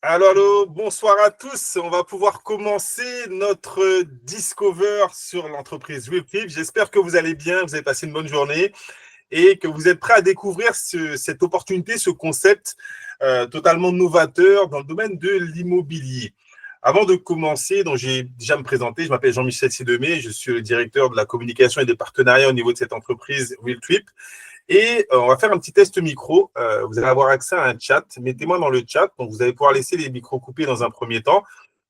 Allô, bonsoir à tous. On va pouvoir commencer notre Discover sur l'entreprise Webflip. J'espère que vous allez bien, vous avez passé une bonne journée et que vous êtes prêts à découvrir cette opportunité, ce concept totalement novateur dans le domaine de l'immobilier. Avant de commencer, donc j'ai déjà me présenter, je m'appelle Jean-Michel Sidemé, je suis le directeur de la communication et des partenariats au niveau de cette entreprise Webflip. Et on va faire un petit test micro. Vous allez avoir accès à un chat. Mettez-moi dans le chat. Donc, vous allez pouvoir laisser les micros coupés dans un premier temps.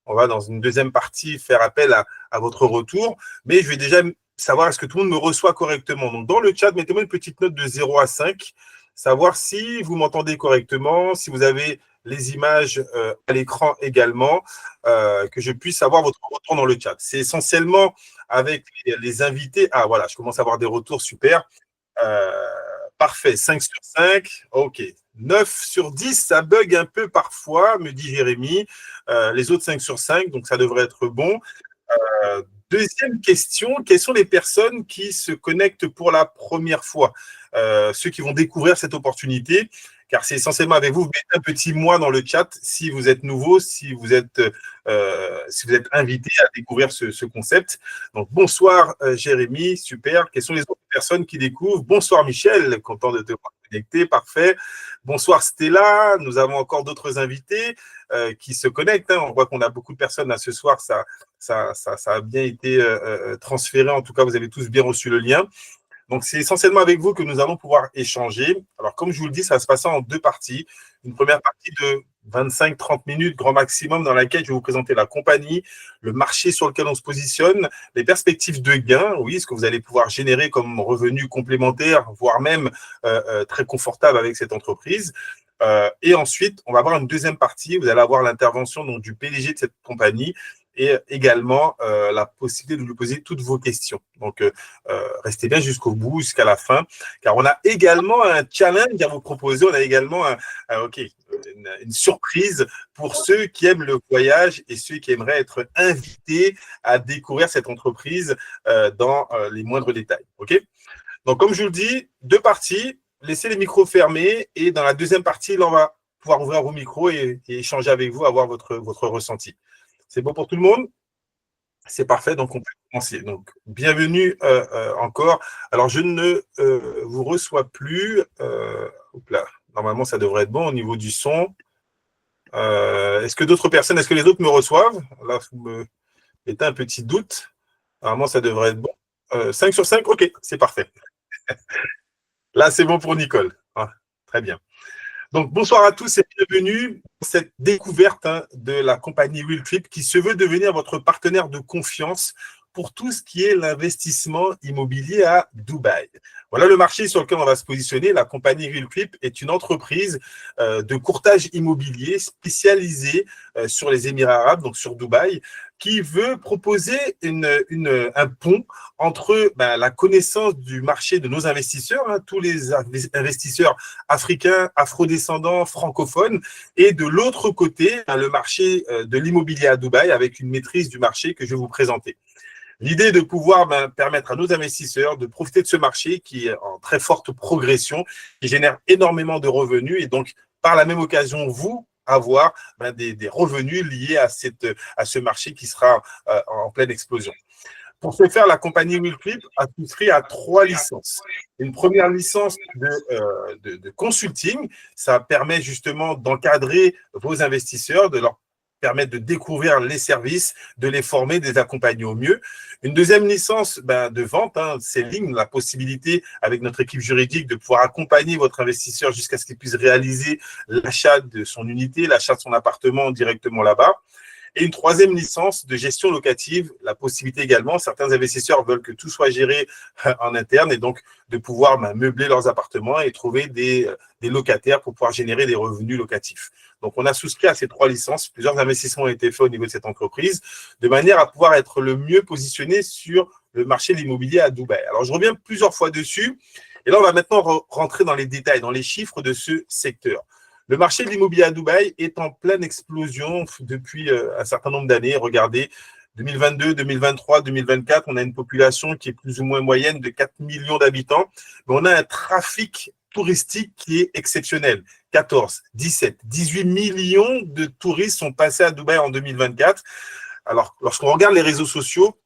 On va, dans une deuxième partie, faire appel à votre retour. Mais je vais déjà savoir est-ce que tout le monde me reçoit correctement. Donc, dans le chat, mettez-moi une petite note de 0 à 5. Savoir si vous m'entendez correctement, si vous avez les images à l'écran également, que je puisse avoir votre retour dans le chat. C'est essentiellement avec les invités. Ah, voilà, je commence à avoir des retours, super. Euh, Parfait, 5 sur 5. OK. 9 sur 10, ça bug un peu parfois, me dit Jérémy. Les autres 5 sur 5, donc ça devrait être bon. Deuxième question, quelles sont les personnes qui se connectent pour la première fois? Ceux qui vont découvrir cette opportunité, car c'est essentiellement avec vous. Vous mettez un petit moi dans le chat si vous êtes nouveau, si vous êtes invité à découvrir ce concept. Donc, bonsoir Jérémy, super. Quelles sont les autres personnes qui découvrent? Bonsoir Michel, content de te voir connecté, parfait. Bonsoir Stella, nous avons encore d'autres invités qui se connectent. On voit qu'on a beaucoup de personnes là ce soir, ça a bien été transféré. En tout cas, vous avez tous bien reçu le lien. Donc, c'est essentiellement avec vous que nous allons pouvoir échanger. Alors, comme je vous le dis, ça va se passer en deux parties. Une première partie de 25-30 minutes, grand maximum, dans laquelle je vais vous présenter la compagnie, le marché sur lequel on se positionne, les perspectives de gains, oui, ce que vous allez pouvoir générer comme revenu complémentaire, voire même très confortable avec cette entreprise. Et ensuite, on va avoir une deuxième partie. Vous allez avoir l'intervention donc, du PDG de cette compagnie et également la possibilité de lui poser toutes vos questions. Donc, restez bien jusqu'au bout, jusqu'à la fin, car on a également un challenge à vous proposer. On a également une surprise pour ceux qui aiment le voyage et ceux qui aimeraient être invités à découvrir cette entreprise dans les moindres détails. OK? Donc, comme je vous le dis, deux parties. Laissez les micros fermés et dans la deuxième partie, là, on va pouvoir ouvrir vos micros et échanger avec vous, avoir votre ressenti. C'est bon pour tout le monde? C'est parfait, donc on peut commencer. Donc, bienvenue encore. Alors, je ne vous reçois plus. Normalement, ça devrait être bon au niveau du son. Est-ce que les autres me reçoivent? Là, vous me mettez un petit doute. Normalement, ça devrait être bon. 5 sur 5, OK, c'est parfait. Là, c'est bon pour Nicole. Ah, très bien. Donc, bonsoir à tous et bienvenue dans cette découverte de la compagnie Webflip qui se veut devenir votre partenaire de confiance pour tout ce qui est l'investissement immobilier à Dubaï. Voilà le marché sur lequel on va se positionner. La compagnie Webflip est une entreprise de courtage immobilier spécialisée sur les Émirats arabes, donc sur Dubaï, qui veut proposer un pont entre la connaissance du marché de nos investisseurs, tous les investisseurs africains, afrodescendants, francophones, et de l'autre côté, le marché de l'immobilier à Dubaï avec une maîtrise du marché que je vais vous présenter. L'idée est de pouvoir permettre à nos investisseurs de profiter de ce marché qui est en très forte progression, qui génère énormément de revenus et donc, par la même occasion, vous, avoir des revenus liés à ce marché qui sera en pleine explosion. Pour ce faire, la compagnie Webflip a souscrit à 3 licences. Une première licence de consulting, ça permet justement d'encadrer vos investisseurs, de leur permettre de découvrir les services, de les former, de les accompagner au mieux. Une deuxième licence de vente, selling, la possibilité avec notre équipe juridique de pouvoir accompagner votre investisseur jusqu'à ce qu'il puisse réaliser l'achat de son unité, l'achat de son appartement directement là-bas. Et une troisième licence de gestion locative, la possibilité également, certains investisseurs veulent que tout soit géré en interne et donc de pouvoir meubler leurs appartements et trouver des locataires pour pouvoir générer des revenus locatifs. Donc, on a souscrit à ces 3 licences. Plusieurs investissements ont été faits au niveau de cette entreprise de manière à pouvoir être le mieux positionné sur le marché de l'immobilier à Dubaï. Alors, je reviens plusieurs fois dessus et là, on va maintenant rentrer dans les détails, dans les chiffres de ce secteur. Le marché de l'immobilier à Dubaï est en pleine explosion depuis un certain nombre d'années. Regardez, 2022, 2023, 2024, on a une population qui est plus ou moins moyenne de 4 millions d'habitants, mais on a un trafic touristique qui est exceptionnel. 14, 17, 18 millions de touristes sont passés à Dubaï en 2024. Alors, lorsqu'on regarde les réseaux sociaux,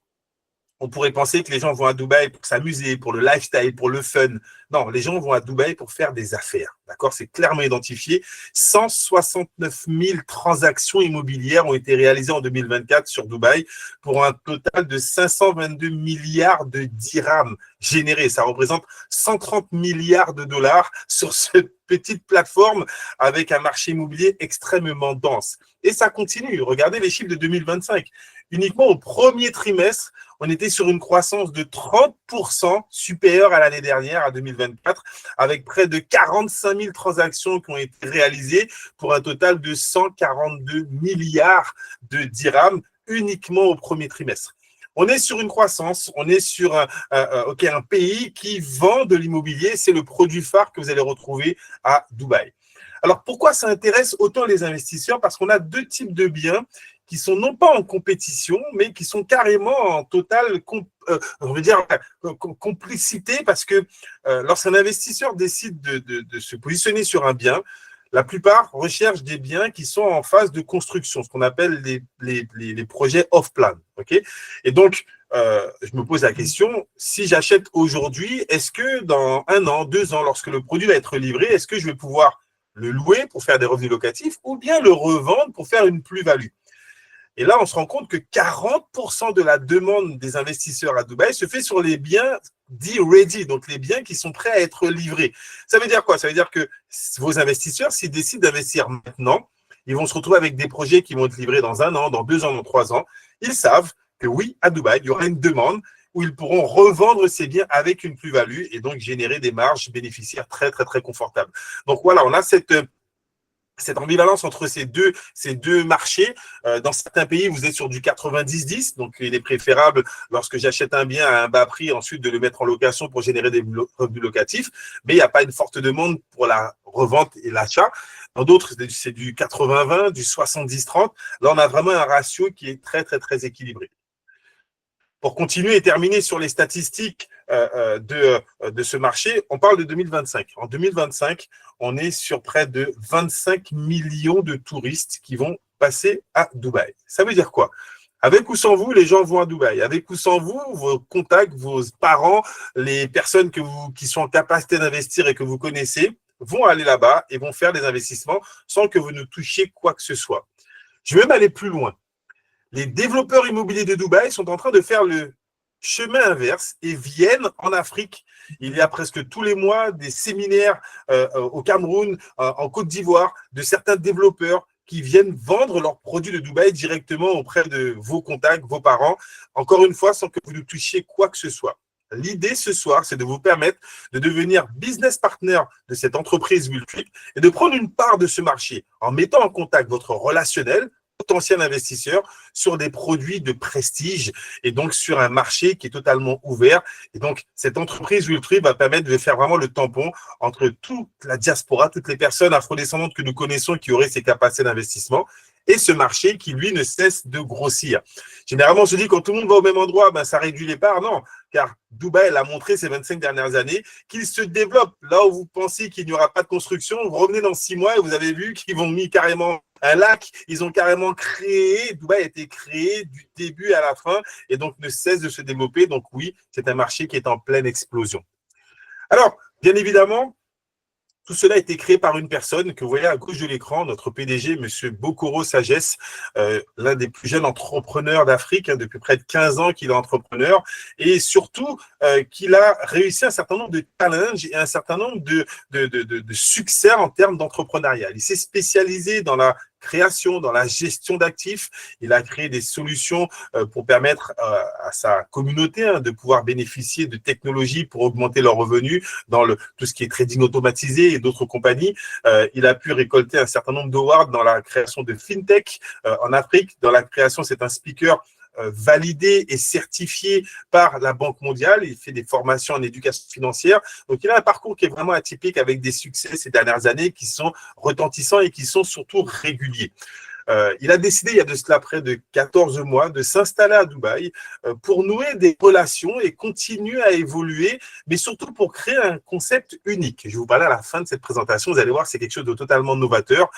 on pourrait penser que les gens vont à Dubaï pour s'amuser, pour le lifestyle, pour le fun. Non, les gens vont à Dubaï pour faire des affaires. D'accord? C'est clairement identifié. 169 000 transactions immobilières ont été réalisées en 2024 sur Dubaï pour un total de 522 milliards de dirhams générés. Ça représente 130 milliards de dollars sur cette petite plateforme avec un marché immobilier extrêmement dense. Et ça continue. Regardez les chiffres de 2025. Uniquement au premier trimestre, on était sur une croissance de 30% supérieure à l'année dernière, à 2024, avec près de 45 000 transactions qui ont été réalisées pour un total de 142 milliards de dirhams uniquement au premier trimestre. On est sur une croissance, on est sur un pays qui vend de l'immobilier. C'est le produit phare que vous allez retrouver à Dubaï. Alors, pourquoi ça intéresse autant les investisseurs? Parce qu'on a deux types de biens qui sont non pas en compétition, mais qui sont carrément en totale complicité, parce que lorsqu'un investisseur décide de se positionner sur un bien, la plupart recherchent des biens qui sont en phase de construction, ce qu'on appelle les projets off-plan. Okay, et donc, je me pose la question, si j'achète aujourd'hui, est-ce que dans 1 an, 2 ans, lorsque le produit va être livré, est-ce que je vais pouvoir le louer pour faire des revenus locatifs ou bien le revendre pour faire une plus-value? Et là, on se rend compte que 40% de la demande des investisseurs à Dubaï se fait sur les biens dits ready, donc les biens qui sont prêts à être livrés. Ça veut dire quoi? Ça veut dire que vos investisseurs, s'ils décident d'investir maintenant, ils vont se retrouver avec des projets qui vont être livrés dans 1 an, dans 2 ans, dans 3 ans. Ils savent que oui, à Dubaï, il y aura une demande où ils pourront revendre ces biens avec une plus-value et donc générer des marges bénéficiaires très, très, très confortables. Donc voilà, on a cette ambivalence entre ces deux marchés. Dans certains pays, vous êtes sur du 90-10, donc il est préférable, lorsque j'achète un bien à un bas prix, ensuite de le mettre en location pour générer des revenus locatifs, mais il n'y a pas une forte demande pour la revente et l'achat. Dans d'autres, c'est du 80-20, du 70-30. Là, on a vraiment un ratio qui est très, très, très équilibré. Pour continuer et terminer sur les statistiques de ce marché, on parle de 2025. En 2025, on est sur près de 25 millions de touristes qui vont passer à Dubaï. Ça veut dire quoi? Avec ou sans vous, les gens vont à Dubaï. Avec ou sans vous, vos contacts, vos parents, les personnes qui sont en capacité d'investir et que vous connaissez, vont aller là-bas et vont faire des investissements sans que vous ne touchiez quoi que ce soit. Je vais même aller plus loin. Les développeurs immobiliers de Dubaï sont en train de faire le chemin inverse et viennent en Afrique. Il y a presque tous les mois des séminaires au Cameroun, en Côte d'Ivoire, de certains développeurs qui viennent vendre leurs produits de Dubaï directement auprès de vos contacts, vos parents, encore une fois, sans que vous ne touchiez quoi que ce soit. L'idée ce soir, c'est de vous permettre de devenir business partner de cette entreprise Willtrip et de prendre une part de ce marché en mettant en contact votre relationnel, potentiel investisseur, sur des produits de prestige et donc sur un marché qui est totalement ouvert. Et donc, cette entreprise Willtrip va permettre de faire vraiment le tampon entre toute la diaspora, toutes les personnes afrodescendantes que nous connaissons qui auraient ces capacités d'investissement et ce marché qui, lui, ne cesse de grossir. Généralement, on se dit quand tout le monde va au même endroit, ça réduit les parts. Non, car Dubaï a montré ces 25 dernières années qu'il se développe. Là où vous pensez qu'il n'y aura pas de construction, vous revenez dans 6 mois et vous avez vu qu'ils vont mis carrément un lac. Ils ont carrément créé, Dubaï a été créé du début à la fin et donc ne cesse de se développer. Donc oui, c'est un marché qui est en pleine explosion. Alors, bien évidemment, tout cela a été créé par une personne que vous voyez à gauche de l'écran, notre PDG, M. Bokoro Sagesse, l'un des plus jeunes entrepreneurs d'Afrique, depuis près de 15 ans qu'il est entrepreneur, et surtout qu'il a réussi un certain nombre de challenges et un certain nombre de succès en termes d'entrepreneuriat. Il s'est spécialisé dans la création, dans la gestion d'actifs. Il a créé des solutions pour permettre à sa communauté de pouvoir bénéficier de technologies pour augmenter leurs revenus dans tout ce qui est trading automatisé et d'autres compagnies. Il a pu récolter un certain nombre d'awards dans la création de FinTech en Afrique. Dans la création, c'est un speaker validé et certifié par la Banque mondiale. Il fait des formations en éducation financière. Donc, il a un parcours qui est vraiment atypique avec des succès ces dernières années qui sont retentissants et qui sont surtout réguliers. Il a décidé, il y a de cela près de 14 mois, de s'installer à Dubaï pour nouer des relations et continuer à évoluer, mais surtout pour créer un concept unique. Je vais vous parler à la fin de cette présentation. Vous allez voir, c'est quelque chose de totalement novateur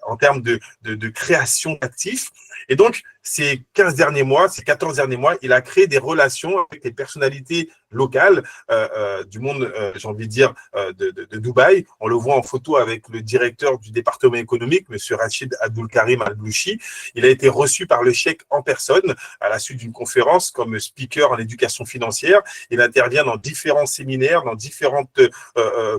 en termes de création d'actifs. Et donc, ces 15 derniers mois, ces 14 derniers mois, il a créé des relations avec des personnalités locales du monde, j'ai envie de dire, de Dubaï. On le voit en photo avec le directeur du département économique, M. Rachid Abdulkarim Al-Blouchi. Il a été reçu par le cheikh en personne à la suite d'une conférence comme speaker en éducation financière. Il intervient dans différents séminaires, dans différentes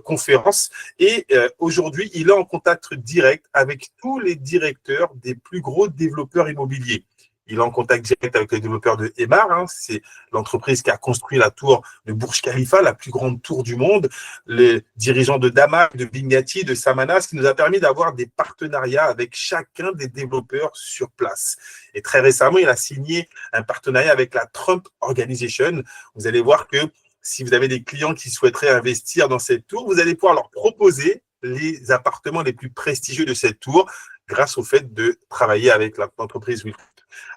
conférences. Et aujourd'hui, il est en contact direct avec tous les directeurs des plus gros développeurs immobiliers. Il est en contact direct avec les développeurs de Emaar, c'est l'entreprise qui a construit la tour de Burj Khalifa, la plus grande tour du monde, les dirigeants de Damak, de Vignati, de Samana, ce qui nous a permis d'avoir des partenariats avec chacun des développeurs sur place. Et très récemment, il a signé un partenariat avec la Trump Organization. Vous allez voir que si vous avez des clients qui souhaiteraient investir dans cette tour, vous allez pouvoir leur proposer les appartements les plus prestigieux de cette tour grâce au fait de travailler avec l'entreprise Wilcox.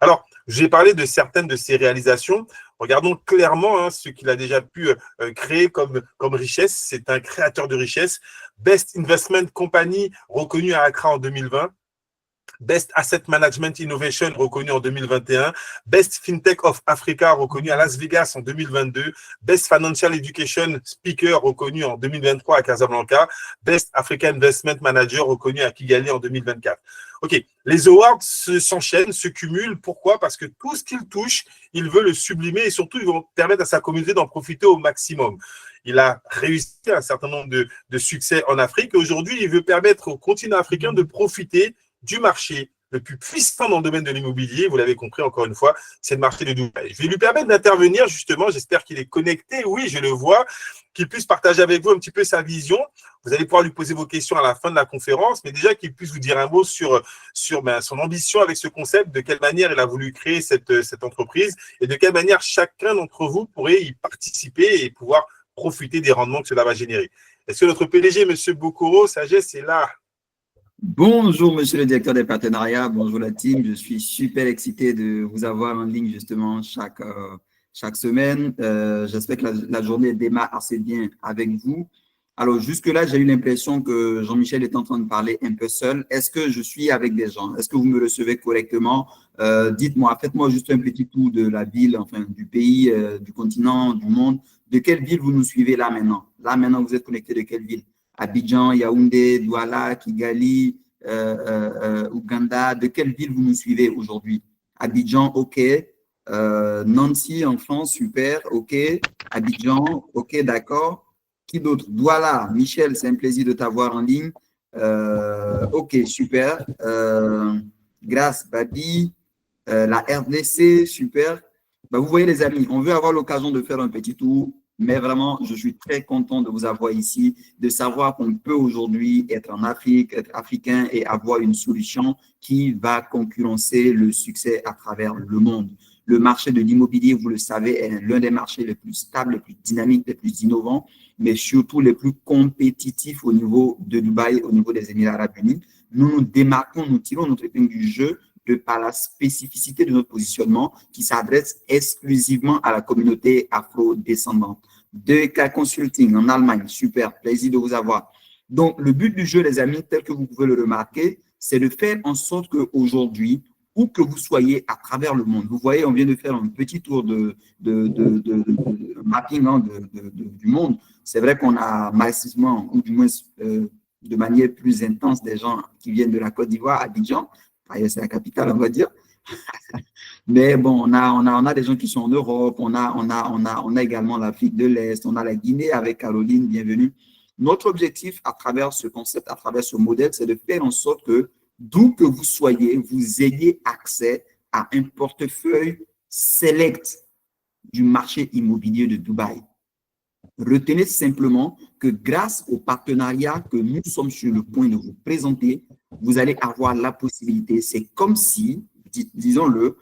Alors, j'ai parlé de certaines de ses réalisations. Regardons clairement ce qu'il a déjà pu créer comme richesse. C'est un créateur de richesse. Best Investment Company reconnu à Accra en 2020. Best Asset Management Innovation reconnu en 2021, Best FinTech of Africa reconnu à Las Vegas en 2022, Best Financial Education Speaker reconnu en 2023 à Casablanca, Best African Investment Manager reconnu à Kigali en 2024. Ok, les awards s'enchaînent, se cumulent. Pourquoi? Parce que tout ce qu'il touche, il veut le sublimer et surtout, il va permettre à sa communauté d'en profiter au maximum. Il a réussi un certain nombre de succès en Afrique et aujourd'hui, il veut permettre au continent africain de profiter du marché le plus puissant dans le domaine de l'immobilier, vous l'avez compris encore une fois, c'est le marché de Dubaï. Je vais lui permettre d'intervenir justement, j'espère qu'il est connecté, oui, je le vois, qu'il puisse partager avec vous un petit peu sa vision. Vous allez pouvoir lui poser vos questions à la fin de la conférence, mais déjà qu'il puisse vous dire un mot sur son ambition avec ce concept, de quelle manière il a voulu créer cette entreprise et de quelle manière chacun d'entre vous pourrait y participer et pouvoir profiter des rendements que cela va générer. Est-ce que notre PDG, M. Bokoro, Sagesse, est là? Bonjour, monsieur le directeur des partenariats. Bonjour la team. Je suis super excité de vous avoir en ligne justement chaque semaine. J'espère que la journée démarre assez bien avec vous. Alors, jusque-là, j'ai eu l'impression que Jean-Michel est en train de parler un peu seul. Est-ce que je suis avec des gens? Est-ce que vous me recevez correctement? Dites-moi, faites-moi juste un petit tour de la ville, enfin du pays, du continent, du monde. De quelle ville vous nous suivez là maintenant? Là maintenant, vous êtes connecté de quelle ville? Abidjan, Yaoundé, Douala, Kigali, Ouganda. De quelle ville vous nous suivez aujourd'hui? Abidjan, OK. Nancy en France, super, OK. Abidjan, OK, d'accord. Qui d'autre? Douala, Michel, c'est un plaisir de t'avoir en ligne. OK, super. Grâce, Babi, la RDC, super. Ben, vous voyez les amis, on veut avoir l'occasion de faire un petit tour. Mais vraiment, je suis très content de vous avoir ici, de savoir qu'on peut aujourd'hui être en Afrique, être africain et avoir une solution qui va concurrencer le succès à travers le monde. Le marché de l'immobilier, vous le savez, est l'un des marchés les plus stables, les plus dynamiques, les plus innovants, mais surtout les plus compétitifs au niveau de Dubaï, au niveau des Émirats arabes unis. Nous nous démarquons, nous tirons notre épingle du jeu de par la spécificité de notre positionnement qui s'adresse exclusivement à la communauté afro-descendante. 2K Consulting en Allemagne, super, plaisir de vous avoir. Donc, le but du jeu, les amis, tel que vous pouvez le remarquer, c'est de faire en sorte qu'aujourd'hui, où que vous soyez à travers le monde, vous voyez, on vient de faire un petit tour de mapping du monde. C'est vrai qu'on a massivement, ou du moins de manière plus intense, des gens qui viennent de la Côte d'Ivoire, Abidjan. C'est la capitale, on va dire. Mais bon, on a des gens qui sont en Europe, on a également l'Afrique de l'Est, on a la Guinée avec Caroline, bienvenue. Notre objectif à travers ce concept, à travers ce modèle, c'est de faire en sorte que d'où que vous soyez, vous ayez accès à un portefeuille select du marché immobilier de Dubaï. Retenez simplement que grâce au partenariat que nous sommes sur le point de vous présenter, vous allez avoir la possibilité, c'est comme si, disons-le,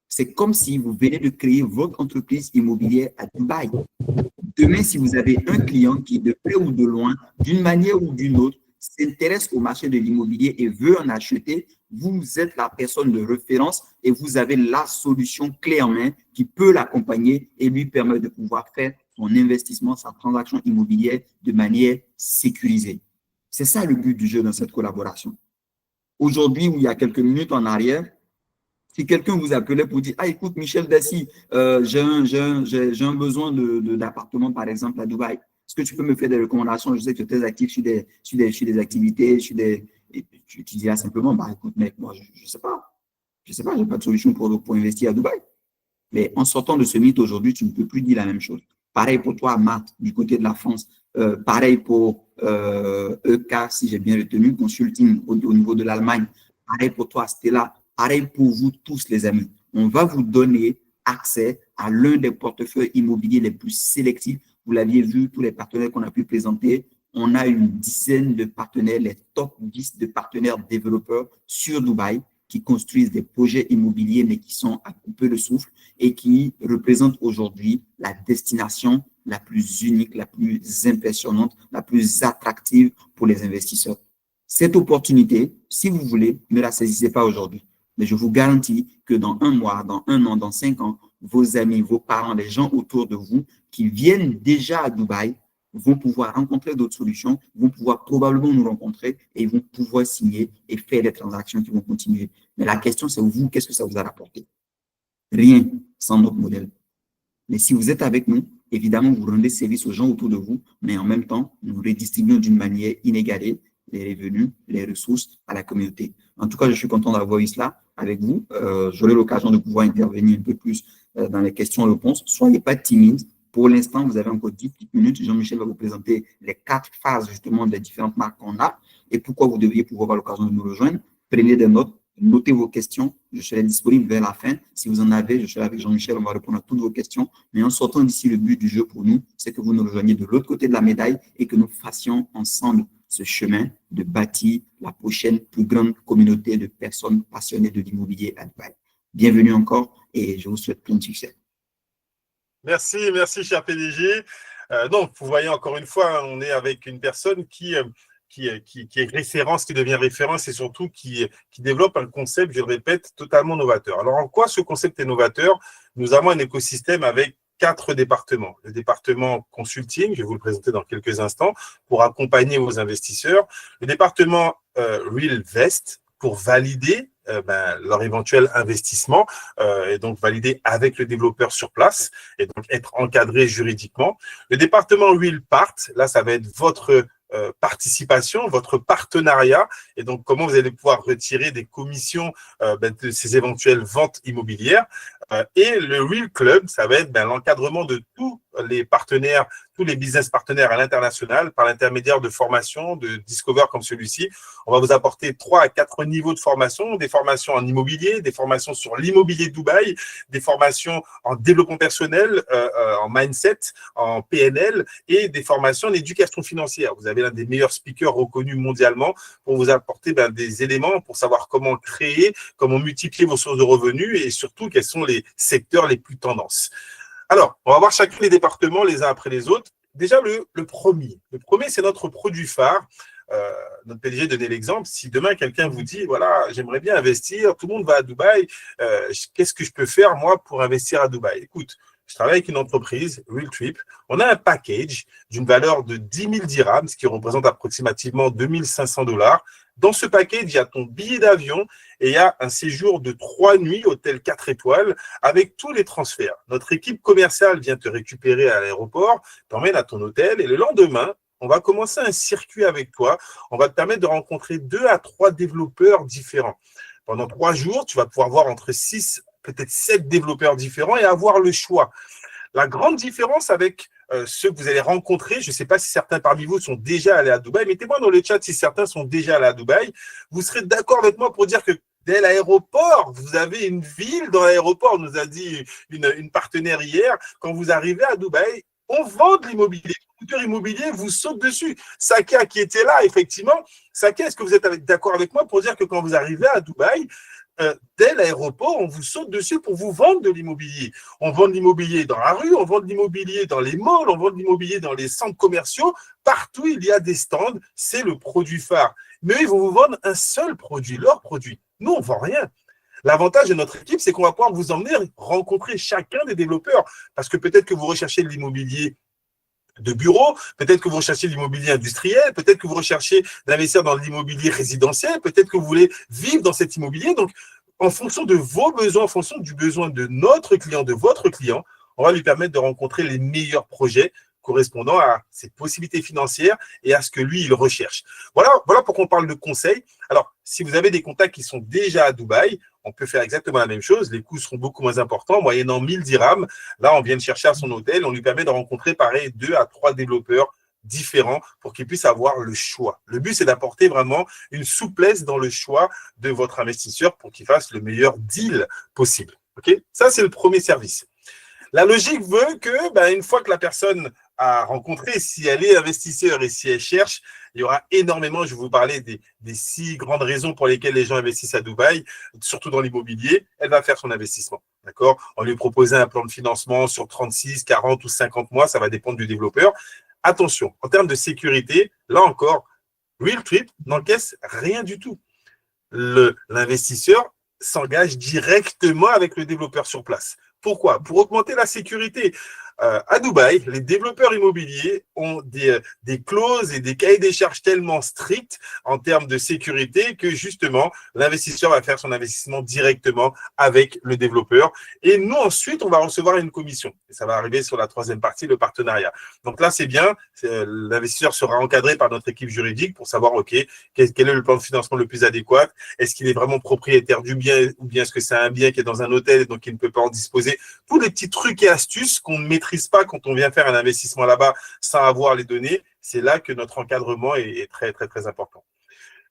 c'est comme si vous venez de créer votre entreprise immobilière à Dubaï. Demain, si vous avez un client qui, de près ou de loin, d'une manière ou d'une autre, s'intéresse au marché de l'immobilier et veut en acheter, vous êtes la personne de référence et vous avez la solution clé en main qui peut l'accompagner et lui permettre de pouvoir faire son investissement, sa transaction immobilière de manière sécurisée. C'est ça le but du jeu dans cette collaboration. Aujourd'hui, ou il y a quelques minutes en arrière, si quelqu'un vous appelait pour dire, ah, écoute, Michel Dassy, j'ai un besoin d'appartement, par exemple, à Dubaï. Est-ce que tu peux me faire des recommandations? Je sais que tu es actif sur des activités, et tu diras simplement, bah, écoute, mec, moi, je sais pas. Je sais pas, j'ai pas de solution pour investir à Dubaï. Mais en sortant de ce mythe aujourd'hui, tu ne peux plus dire la même chose. Pareil pour toi, Matt, du côté de la France. Pareil pour EK, si j'ai bien retenu, consulting au niveau de l'Allemagne. Pareil pour toi, Stella. Pareil pour vous tous, les amis. On va vous donner accès à l'un des portefeuilles immobiliers les plus sélectifs. Vous l'aviez vu, tous les partenaires qu'on a pu présenter. On a une dizaine de partenaires, les top 10 de partenaires développeurs sur Dubaï qui construisent des projets immobiliers, mais qui sont à couper le souffle et qui représentent aujourd'hui la destination la plus unique, la plus impressionnante, la plus attractive pour les investisseurs. Cette opportunité, si vous voulez, ne la saisissez pas aujourd'hui. Mais je vous garantis que dans un mois, dans un an, dans 5 ans, vos amis, vos parents, les gens autour de vous qui viennent déjà à Dubaï vont pouvoir rencontrer d'autres solutions, vont pouvoir probablement nous rencontrer et ils vont pouvoir signer et faire des transactions qui vont continuer. Mais la question, c'est vous, qu'est-ce que ça vous a rapporté? Rien sans notre modèle. Mais si vous êtes avec nous, évidemment, vous rendez service aux gens autour de vous, mais en même temps, nous redistribuons d'une manière inégalée les revenus, les ressources à la communauté. En tout cas, je suis content d'avoir eu cela avec vous. J'aurai l'occasion de pouvoir intervenir un peu plus dans les questions-réponses. Soyez pas timides. Pour l'instant, vous avez encore 10 petites minutes. Jean-Michel va vous présenter les 4 phases justement des différentes marques qu'on a et pourquoi vous devriez pouvoir avoir l'occasion de nous rejoindre. Prenez des notes, notez vos questions. Je serai disponible vers la fin. Si vous en avez, je serai avec Jean-Michel. On va répondre à toutes vos questions. Mais en sortant d'ici, le but du jeu pour nous, c'est que vous nous rejoigniez de l'autre côté de la médaille et que nous fassions ensemble ce chemin de bâtir la prochaine plus grande communauté de personnes passionnées de l'immobilier à Dubaï. Bienvenue encore et je vous souhaite plein de succès. Merci, cher PDG. Donc, vous voyez encore une fois, on est avec une personne qui est référence, qui devient référence et surtout qui développe un concept, je le répète, totalement novateur. Alors, en quoi ce concept est novateur? Nous avons un écosystème avec 4 départements. Le département consulting, je vais vous le présenter dans quelques instants, pour accompagner vos investisseurs. Le département RealVest, pour valider leur éventuel investissement et donc valider avec le développeur sur place et donc être encadré juridiquement. Le département RealPart, là, ça va être votre participation, votre partenariat et donc comment vous allez pouvoir retirer des commissions de ces éventuelles ventes immobilières. Et le Real Club, ça va être l'encadrement de tous les partenaires, tous les business partenaires à l'international par l'intermédiaire de formations, de Discover comme celui-ci. On va vous apporter 3 à 4 niveaux de formation, des formations en immobilier, des formations sur l'immobilier de Dubaï, des formations en développement personnel, en mindset, en PNL et des formations en éducation financière. Vous avez l'un des meilleurs speakers reconnus mondialement pour vous apporter des éléments pour savoir comment créer, comment multiplier vos sources de revenus et surtout quels sont les secteurs les plus tendances. Alors, on va voir chacun des départements les uns après les autres. Déjà, le premier. Le premier, c'est notre produit phare. Notre PDG donnait l'exemple. Si demain, quelqu'un vous dit, voilà, j'aimerais bien investir, tout le monde va à Dubaï, qu'est-ce que je peux faire, moi, pour investir à Dubaï? Écoute, je travaille avec une entreprise, Realtrip. On a un package d'une valeur de 10 000 dirhams, ce qui représente approximativement 2 500 $. Dans ce package, il y a ton billet d'avion et il y a un séjour de 3 nuits, hôtel 4 étoiles, avec tous les transferts. Notre équipe commerciale vient te récupérer à l'aéroport, t'emmène à ton hôtel et le lendemain, on va commencer un circuit avec toi. On va te permettre de rencontrer 2 à 3 développeurs différents. Pendant 3 jours, tu vas pouvoir voir entre 6, peut-être 7 développeurs différents et avoir le choix. La grande différence avec ceux que vous allez rencontrer, je ne sais pas si certains parmi vous sont déjà allés à Dubaï, mettez-moi dans le chat si certains sont déjà allés à Dubaï. Vous serez d'accord avec moi pour dire que dès l'aéroport, vous avez une ville dans l'aéroport, nous a dit une partenaire hier, quand vous arrivez à Dubaï, on vend de l'immobilier. Le producteur immobilier vous saute dessus. Sakia qui était là, effectivement. Sakia, est-ce que vous êtes d'accord avec moi pour dire que quand vous arrivez à Dubaï, dès l'aéroport, on vous saute dessus pour vous vendre de l'immobilier. On vend de l'immobilier dans la rue, on vend de l'immobilier dans les malls, on vend de l'immobilier dans les centres commerciaux. Partout, il y a des stands. C'est le produit phare. Mais eux, ils vont vous vendre un seul produit, leur produit. Nous, on ne vend rien. L'avantage de notre équipe, c'est qu'on va pouvoir vous emmener rencontrer chacun des développeurs. Parce que peut-être que vous recherchez de l'immobilier de bureau, peut-être que vous recherchez l'immobilier industriel, peut-être que vous recherchez d'investir dans l'immobilier résidentiel, peut-être que vous voulez vivre dans cet immobilier. Donc, en fonction de vos besoins, en fonction du besoin de notre client, de votre client, on va lui permettre de rencontrer les meilleurs projets correspondant à ses possibilités financières et à ce que lui, il recherche. Voilà pourquoi on parle de conseil. Alors, si vous avez des contacts qui sont déjà à Dubaï, on peut faire exactement la même chose. Les coûts seront beaucoup moins importants, moyennant 1000 dirhams. Là, on vient de chercher à son hôtel. On lui permet de rencontrer, pareil, 2 à 3 développeurs différents pour qu'il puisse avoir le choix. Le but, c'est d'apporter vraiment une souplesse dans le choix de votre investisseur pour qu'il fasse le meilleur deal possible. Okay ? Ça, c'est le premier service. La logique veut que, une fois que la personne a rencontré, si elle est investisseur et si elle cherche, il y aura énormément, je vais vous parler des 6 grandes raisons pour lesquelles les gens investissent à Dubaï, surtout dans l'immobilier, elle va faire son investissement. D'accord ? On lui propose un plan de financement sur 36, 40 ou 50 mois, ça va dépendre du développeur. Attention, en termes de sécurité, là encore, Realtrip n'encaisse rien du tout. L'investisseur s'engage directement avec le développeur sur place. Pourquoi ? Pour augmenter la sécurité. À Dubaï, les développeurs immobiliers ont des clauses et des cahiers des charges tellement stricts en termes de sécurité que justement, l'investisseur va faire son investissement directement avec le développeur. Et nous, ensuite, on va recevoir une commission. Et ça va arriver sur la 3e partie, le partenariat. Donc là, c'est bien. L'investisseur sera encadré par notre équipe juridique pour savoir, OK, quel est le plan de financement le plus adéquat? Est-ce qu'il est vraiment propriétaire du bien ou bien est-ce que c'est un bien qui est dans un hôtel et donc il ne peut pas en disposer? Tous les petits trucs et astuces qu'on ne maîtrise pas quand on vient faire un investissement là-bas sans avoir les données, c'est là que notre encadrement est très, très, très important.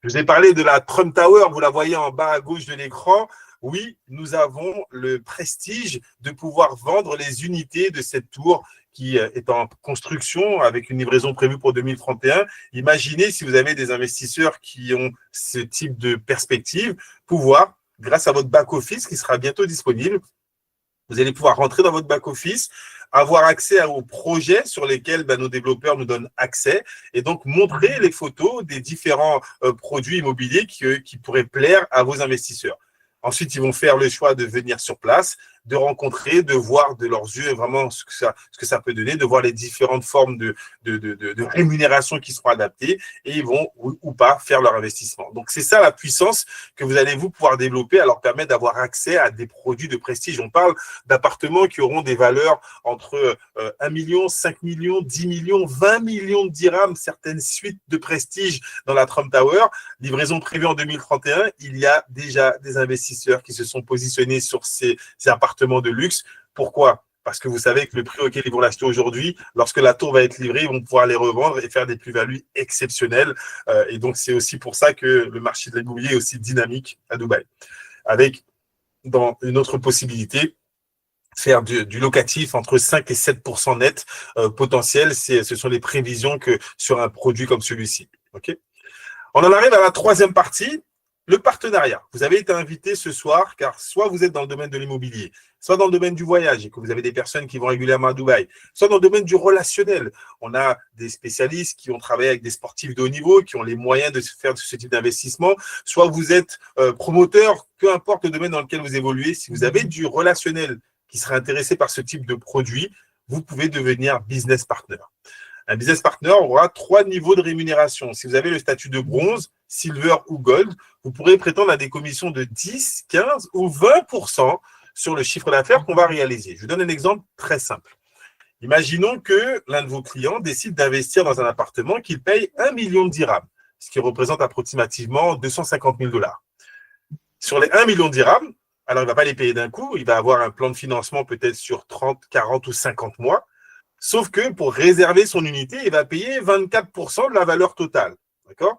Je vous ai parlé de la Trump Tower, vous la voyez en bas à gauche de l'écran. Oui, nous avons le prestige de pouvoir vendre les unités de cette tour qui est en construction avec une livraison prévue pour 2031. Imaginez si vous avez des investisseurs qui ont ce type de perspective, pouvoir, grâce à votre back-office qui sera bientôt disponible, vous allez pouvoir rentrer dans votre back-office, avoir accès aux projets sur lesquels nos développeurs nous donnent accès et donc montrer les photos des différents produits immobiliers qui pourraient plaire à vos investisseurs. Ensuite, ils vont faire le choix de venir sur place, de rencontrer, de voir de leurs yeux vraiment ce que ça peut donner, de voir les différentes formes de rémunération qui seront adaptées et ils vont ou pas faire leur investissement. Donc, c'est ça la puissance que vous allez pouvoir développer à leur permettre d'avoir accès à des produits de prestige. On parle d'appartements qui auront des valeurs entre 1 million, 5 millions, 10 millions, 20 millions de dirhams, certaines suites de prestige dans la Trump Tower. Livraison prévue en 2031, il y a déjà des investisseurs qui se sont positionnés sur ces appartements de luxe. Pourquoi ? Parce que vous savez que le prix auquel ils vont l'acheter aujourd'hui, lorsque la tour va être livrée, ils vont pouvoir les revendre et faire des plus-values exceptionnelles. Et donc, c'est aussi pour ça que le marché de l'immobilier est aussi dynamique à Dubaï. Avec, dans une autre possibilité, faire du locatif entre 5 et 7% net potentiel. Ce sont les prévisions que sur un produit comme celui-ci. Okay ? On en arrive à la 3e partie. Le partenariat. Vous avez été invité ce soir car soit vous êtes dans le domaine de l'immobilier, soit dans le domaine du voyage et que vous avez des personnes qui vont régulièrement à Dubaï, soit dans le domaine du relationnel. On a des spécialistes qui ont travaillé avec des sportifs de haut niveau, qui ont les moyens de faire ce type d'investissement, soit vous êtes promoteur, peu importe le domaine dans lequel vous évoluez. Si vous avez du relationnel qui serait intéressé par ce type de produit, vous pouvez devenir business partner. Un business partner aura 3 niveaux de rémunération. Si vous avez le statut de bronze, silver ou gold, vous pourrez prétendre à des commissions de 10, 15 ou 20% sur le chiffre d'affaires qu'on va réaliser. Je vous donne un exemple très simple. Imaginons que l'un de vos clients décide d'investir dans un appartement qu'il paye 1 million de dirhams, ce qui représente approximativement 250 000 $. Sur les 1 million de dirhams, alors il ne va pas les payer d'un coup, il va avoir un plan de financement peut-être sur 30, 40 ou 50 mois. Sauf que pour réserver son unité, il va payer 24% de la valeur totale. D'accord ?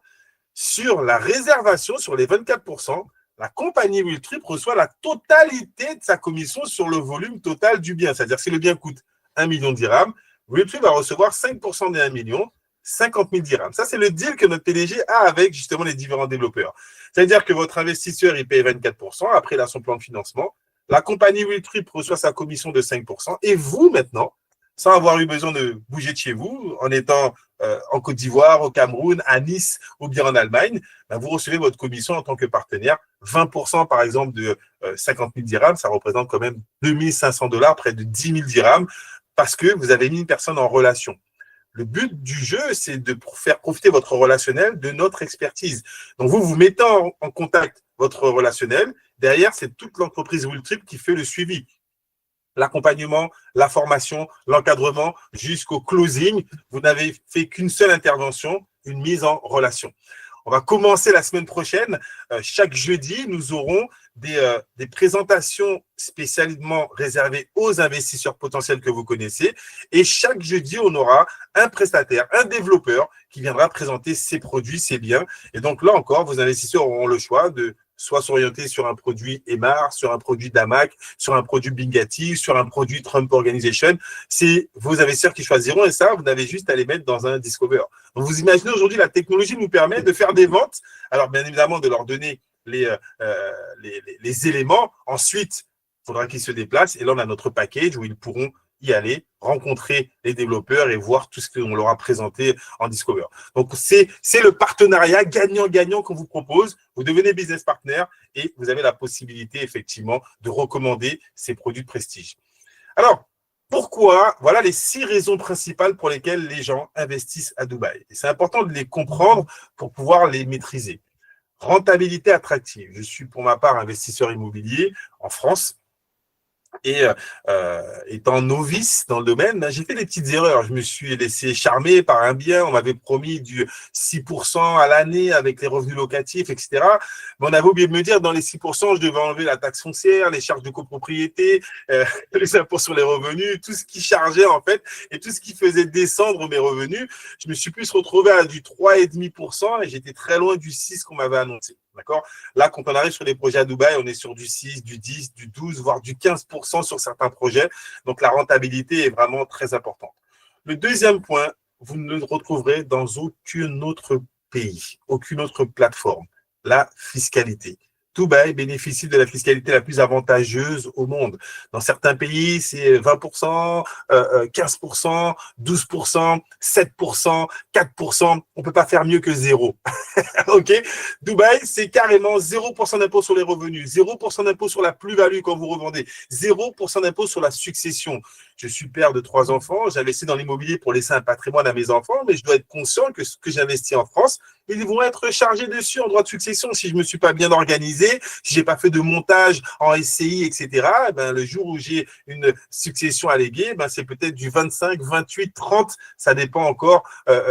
Sur la réservation, sur les 24%, la compagnie Realtrip reçoit la totalité de sa commission sur le volume total du bien. C'est-à-dire si le bien coûte 1 million de dirhams, Realtrip va recevoir 5% des 1 million, 50 000 dirhams. Ça, c'est le deal que notre PDG a avec justement les différents développeurs. C'est-à-dire que votre investisseur, il paye 24%, après il a son plan de financement. La compagnie Willtrip reçoit sa commission de 5%. Et vous, maintenant, sans avoir eu besoin de bouger de chez vous, en étant en Côte d'Ivoire, au Cameroun, à Nice ou bien en Allemagne, ben vous recevez votre commission en tant que partenaire. 20% par exemple de 50 000 dirhams, ça représente quand même 2 500 $, près de 10 000 dirhams, parce que vous avez mis une personne en relation. Le but du jeu, c'est de faire profiter votre relationnel de notre expertise. Donc, vous mettez en contact votre relationnel. Derrière, c'est toute l'entreprise Willtrip qui fait le suivi. L'accompagnement, la formation, l'encadrement, jusqu'au closing. Vous n'avez fait qu'une seule intervention, une mise en relation. On va commencer la semaine prochaine. Chaque jeudi, nous aurons des présentations spécialement réservées aux investisseurs potentiels que vous connaissez. Et chaque jeudi, on aura un prestataire, un développeur qui viendra présenter ses produits, ses biens. Et donc là encore, vos investisseurs auront le choix de soit s'orienter sur un produit Emar, sur un produit Damac, sur un produit Bingati, sur un produit Trump Organization. C'est vos investisseurs qui choisiront et ça, vous n'avez juste à les mettre dans un Discover. Donc, vous imaginez aujourd'hui, la technologie nous permet de faire des ventes. Alors, bien évidemment, de leur donner les éléments. Ensuite, il faudra qu'ils se déplacent. Et là, on a notre package où ils pourront y aller, rencontrer les développeurs et voir tout ce qu'on leur a présenté en Discover. Donc, c'est le partenariat gagnant-gagnant qu'on vous propose. Vous devenez business partner et vous avez la possibilité, effectivement, de recommander ces produits de prestige. Alors, pourquoi? Voilà les 6 raisons principales pour lesquelles les gens investissent à Dubaï. Et c'est important de les comprendre pour pouvoir les maîtriser. Rentabilité attractive. Je suis pour ma part investisseur immobilier en France. Et étant novice dans le domaine, j'ai fait des petites erreurs. Je me suis laissé charmer par un bien. On m'avait promis du 6% à l'année avec les revenus locatifs, etc. Mais on avait oublié de me dire, dans les 6%, je devais enlever la taxe foncière, les charges de copropriété, les impôts sur les revenus, tout ce qui chargeait en fait, et tout ce qui faisait descendre mes revenus. Je me suis plus retrouvé à du 3,5% et j'étais très loin du 6 qu'on m'avait annoncé. D'accord? Là, quand on arrive sur les projets à Dubaï, on est sur du 6, du 10, du 12, voire du 15% sur certains projets. Donc, la rentabilité est vraiment très importante. Le deuxième point, vous ne le retrouverez dans aucun autre pays, aucune autre plateforme, la fiscalité. Dubaï bénéficie de la fiscalité la plus avantageuse au monde. Dans certains pays, c'est 20%, 15%, 12%, 7%, 4%. On ne peut pas faire mieux que 0. OK? Dubaï, c'est carrément 0% d'impôt sur les revenus, 0% d'impôt sur la plus-value quand vous revendez, 0% d'impôt sur la succession. Je suis père de 3 enfants, j'investis dans l'immobilier pour laisser un patrimoine à mes enfants, mais je dois être conscient que ce que j'investis en France, ils vont être chargés dessus en droit de succession si je ne me suis pas bien organisé, si je n'ai pas fait de montage en SCI, etc. Ben, le jour où j'ai une succession à léguer, ben, c'est peut-être du 25, 28, 30, ça dépend encore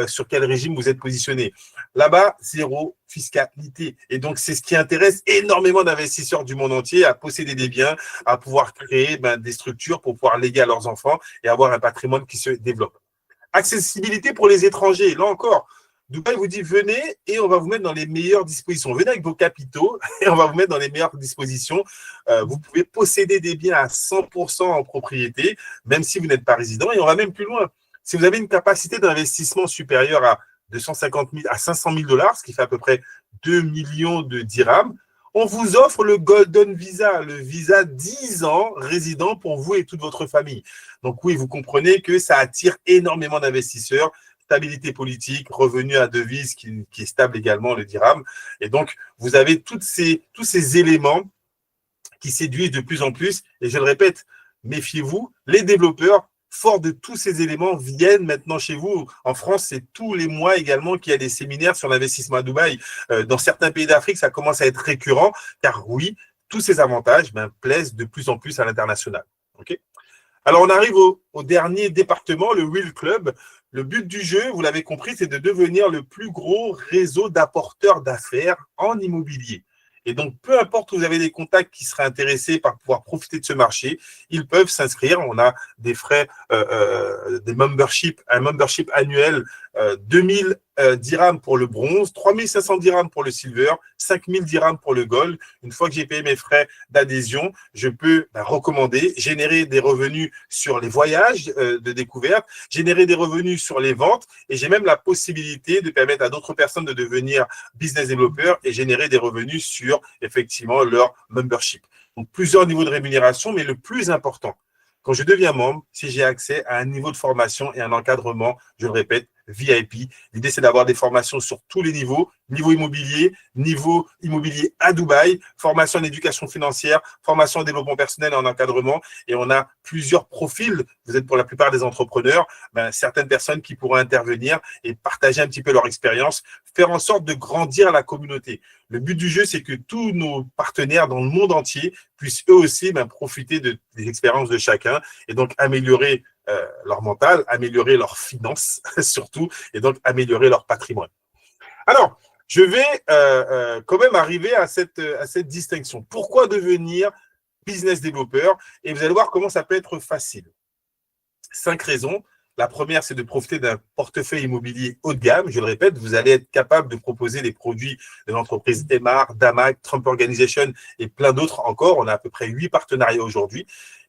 sur quel régime vous êtes positionné. Là-bas, 0 fiscalité. Et donc, c'est ce qui intéresse énormément d'investisseurs du monde entier à posséder des biens, à pouvoir créer des structures pour pouvoir léguer à leurs enfants et avoir un patrimoine qui se développe. Accessibilité pour les étrangers. Là encore, Dubaï vous dit venez et on va vous mettre dans les meilleures dispositions. Venez avec vos capitaux et on va vous mettre dans les meilleures dispositions. Vous pouvez posséder des biens à 100% en propriété, même si vous n'êtes pas résident. Et on va même plus loin. Si vous avez une capacité d'investissement supérieure à 250 000 à 500 000 $, ce qui fait à peu près 2 millions de dirhams, on vous offre le Golden Visa, le visa 10 ans résident pour vous et toute votre famille. Donc oui, vous comprenez que ça attire énormément d'investisseurs, stabilité politique, revenu à devise qui est stable également, le dirham. Et donc, vous avez tous ces éléments qui séduisent de plus en plus. Et je le répète, méfiez-vous, les développeurs, forts de tous ces éléments, viennent maintenant chez vous. En France, c'est tous les mois également qu'il y a des séminaires sur l'investissement à Dubaï. Dans certains pays d'Afrique, ça commence à être récurrent, car oui, tous ces avantages plaisent de plus en plus à l'international. Okay? Alors, on arrive au dernier département, le Will Club. Le but du jeu, vous l'avez compris, c'est de devenir le plus gros réseau d'apporteurs d'affaires en immobilier. Et donc, peu importe où vous avez des contacts qui seraient intéressés par pouvoir profiter de ce marché, ils peuvent s'inscrire. On a des frais, des memberships, un membership annuel 2000 dirhams pour le bronze, 3500 dirhams pour le silver, 5000 dirhams pour le gold. Une fois que j'ai payé mes frais d'adhésion, je peux recommander, générer des revenus sur les voyages de découverte, générer des revenus sur les ventes et j'ai même la possibilité de permettre à d'autres personnes de devenir business développeurs et générer des revenus sur effectivement leur membership. Donc plusieurs niveaux de rémunération, mais le plus important, quand je deviens membre, si j'ai accès à un niveau de formation et un encadrement, je le répète, VIP. L'idée, c'est d'avoir des formations sur tous les niveaux, niveau immobilier à Dubaï, formation en éducation financière, formation en développement personnel et en encadrement. Et on a plusieurs profils. Vous êtes pour la plupart des entrepreneurs, certaines personnes qui pourront intervenir et partager un petit peu leur expérience, faire en sorte de grandir la communauté. Le but du jeu, c'est que tous nos partenaires dans le monde entier puissent eux aussi profiter des expériences de chacun et donc améliorer leur mental, améliorer leurs finances surtout, et donc améliorer leur patrimoine. Alors, je vais quand même arriver à cette distinction. Pourquoi devenir business développeur? Et vous allez voir comment ça peut être facile. 5 raisons. La première, c'est de profiter d'un portefeuille immobilier haut de gamme. Je le répète, vous allez être capable de proposer des produits de l'entreprise Emar, Damac, Trump Organization et plein d'autres encore. On a à peu près 8 partenariats aujourd'hui.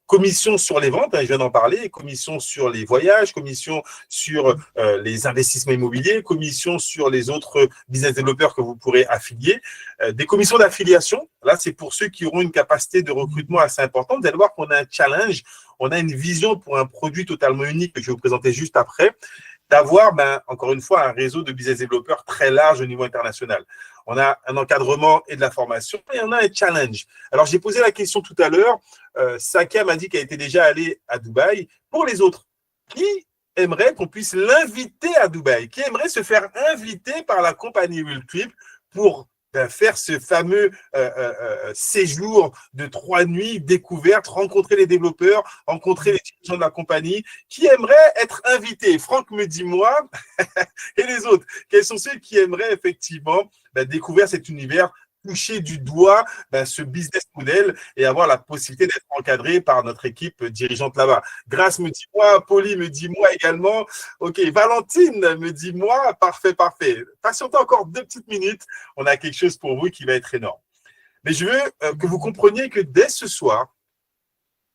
Commission sur les ventes, je viens d'en parler, commission sur les voyages, commission sur les investissements immobiliers, commission sur les autres business développeurs que vous pourrez affilier, des commissions d'affiliation. Là, c'est pour ceux qui auront une capacité de recrutement assez importante. Vous allez voir qu'on a un challenge, on a une vision pour un produit totalement unique que je vais vous présenter juste après, d'avoir, encore une fois, un réseau de business développeurs très large au niveau international. On a un encadrement et de la formation et on a un challenge. Alors, j'ai posé la question tout à l'heure. Sakia m'a dit qu'elle était déjà allée à Dubaï. Pour les autres, qui aimerait qu'on puisse l'inviter à Dubaï? Qui aimerait se faire inviter par la compagnie Will Trip pour faire ce fameux séjour de 3 nuits découverte, rencontrer les développeurs, rencontrer les dirigeants de la compagnie? Qui aimerait être invité? Franck me dit moi. Et les autres, quels sont ceux qui aimeraient effectivement découvrir cet univers, toucher du doigt ce business model et avoir la possibilité d'être encadré par notre équipe dirigeante là-bas? Grâce me dit moi, Pauline me dit moi également. Ok, Valentine me dit moi, parfait, parfait. Patientez encore 2 petites minutes, on a quelque chose pour vous qui va être énorme. Mais je veux que vous compreniez que dès ce soir,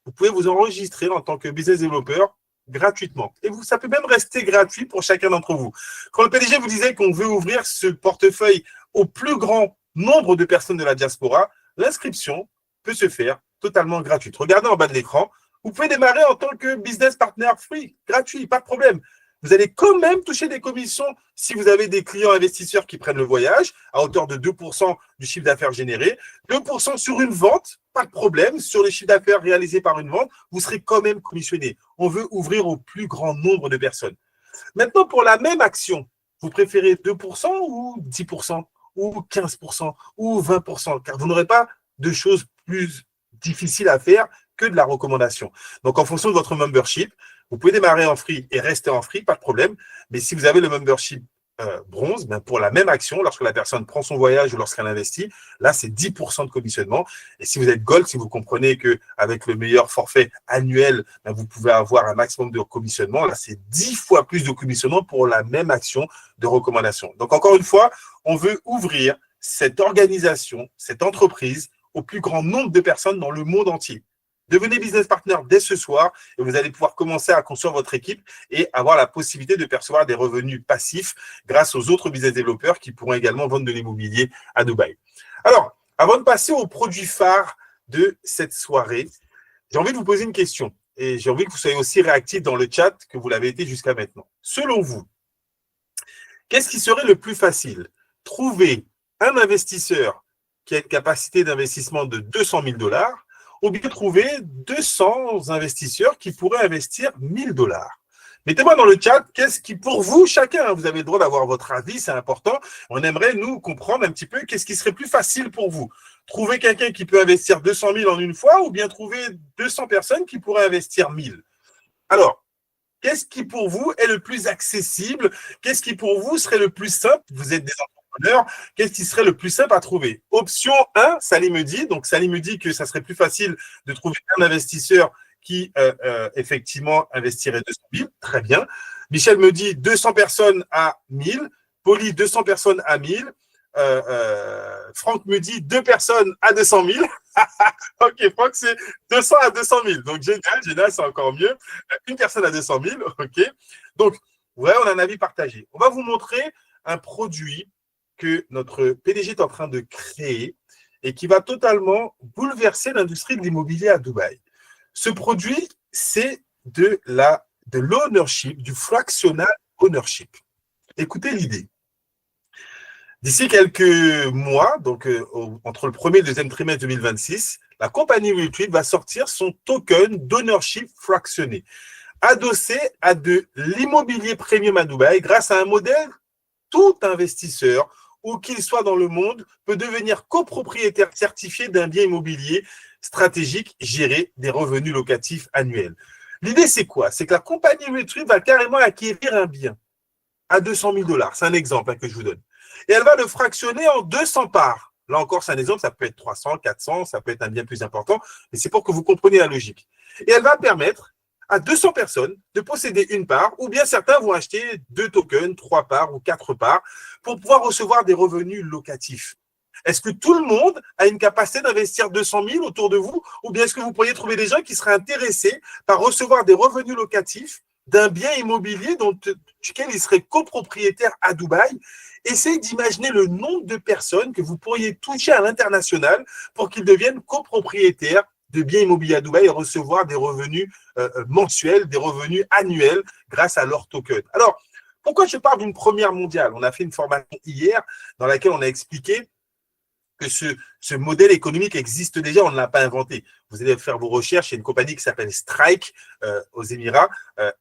vous pouvez vous enregistrer en tant que business développeur gratuitement. Et ça peut même rester gratuit pour chacun d'entre vous. Quand le PDG vous disait qu'on veut ouvrir ce portefeuille au plus grand nombre de personnes de la diaspora, l'inscription peut se faire totalement gratuite. Regardez en bas de l'écran, vous pouvez démarrer en tant que business partner free, gratuit, pas de problème. Vous allez quand même toucher des commissions si vous avez des clients investisseurs qui prennent le voyage à hauteur de 2% du chiffre d'affaires généré, 2% sur une vente, pas de problème. Sur le chiffre d'affaires réalisé par une vente, vous serez quand même commissionné. On veut ouvrir au plus grand nombre de personnes. Maintenant, pour la même action, vous préférez 2% ou 10% ou 15% ou 20%, car vous n'aurez pas de choses plus difficiles à faire que de la recommandation. Donc, en fonction de votre membership, vous pouvez démarrer en free et rester en free, pas de problème. Mais si vous avez le membership bronze, pour la même action, lorsque la personne prend son voyage ou lorsqu'elle investit, là, c'est 10% de commissionnement. Et si vous êtes gold, si vous comprenez qu'avec le meilleur forfait annuel, vous pouvez avoir un maximum de commissionnement, là, c'est 10 fois plus de commissionnement pour la même action de recommandation. Donc, encore une fois, on veut ouvrir cette organisation, cette entreprise au plus grand nombre de personnes dans le monde entier. Devenez business partner dès ce soir et vous allez pouvoir commencer à construire votre équipe et avoir la possibilité de percevoir des revenus passifs grâce aux autres business développeurs qui pourront également vendre de l'immobilier à Dubaï. Alors, avant de passer au produit phare de cette soirée, j'ai envie de vous poser une question et j'ai envie que vous soyez aussi réactifs dans le chat que vous l'avez été jusqu'à maintenant. Selon vous, qu'est-ce qui serait le plus facile? Trouver un investisseur qui a une capacité d'investissement de 200 000 $, ou bien trouver 200 investisseurs qui pourraient investir 1 000 $. Mettez-moi dans le chat, qu'est-ce qui, pour vous, chacun, vous avez le droit d'avoir votre avis, c'est important. On aimerait, nous, comprendre un petit peu qu'est-ce qui serait plus facile pour vous. Trouver quelqu'un qui peut investir 200 000 en une fois ou bien trouver 200 personnes qui pourraient investir 1 000. Alors, qu'est-ce qui, pour vous, est le plus accessible? Qu'est-ce qui, pour vous, serait le plus simple? Vous êtes des entrepreneurs, qu'est-ce qui serait le plus simple à trouver? Option 1, Salim me dit. Donc, Salim me dit que ça serait plus facile de trouver un investisseur qui, effectivement, investirait 200 000. Très bien. Michel me dit 200 personnes à 1000. Poli, 200 personnes à 1000. Franck me dit 2 personnes à 200 000. Ok, Franck, c'est 200 à 200 000. Donc, génial, c'est encore mieux. Une personne à 200 000. Ok. Donc, ouais, on a un avis partagé. On va vous montrer un produit que notre PDG est en train de créer et qui va totalement bouleverser l'industrie de l'immobilier à Dubaï. Ce produit, c'est de l'ownership, du fractional ownership. Écoutez l'idée. D'ici quelques mois, donc entre le premier et le deuxième trimestre 2026, la compagnie Realtrip va sortir son token d'ownership fractionné, adossé à de l'immobilier premium à Dubaï grâce à un modèle tout investisseur, où qu'il soit dans le monde, peut devenir copropriétaire certifié d'un bien immobilier stratégique géré des revenus locatifs annuels. L'idée, c'est quoi? C'est que la compagnie Realtrip va carrément acquérir un bien à 200 000 $. C'est un exemple que je vous donne. Et elle va le fractionner en 200 parts. Là encore, c'est un exemple, ça peut être 300, 400, ça peut être un bien plus important, mais c'est pour que vous compreniez la logique. Et elle va permettre à 200 personnes de posséder une part, ou bien certains vont acheter 2 tokens, 3 parts ou 4 parts, pour pouvoir recevoir des revenus locatifs. Est-ce que tout le monde a une capacité d'investir 200 000 autour de vous, ou bien est-ce que vous pourriez trouver des gens qui seraient intéressés par recevoir des revenus locatifs d'un bien immobilier duquel ils seraient copropriétaires à Dubaï? Essayez d'imaginer le nombre de personnes que vous pourriez toucher à l'international pour qu'ils deviennent copropriétaires de biens immobiliers à Dubaï et recevoir des revenus mensuels, des revenus annuels grâce à leur token. Alors, pourquoi je parle d'une première mondiale? On a fait une formation hier dans laquelle on a expliqué que ce modèle économique existe déjà, on ne l'a pas inventé. Vous allez faire vos recherches, il y a une compagnie qui s'appelle Strike aux Émirats,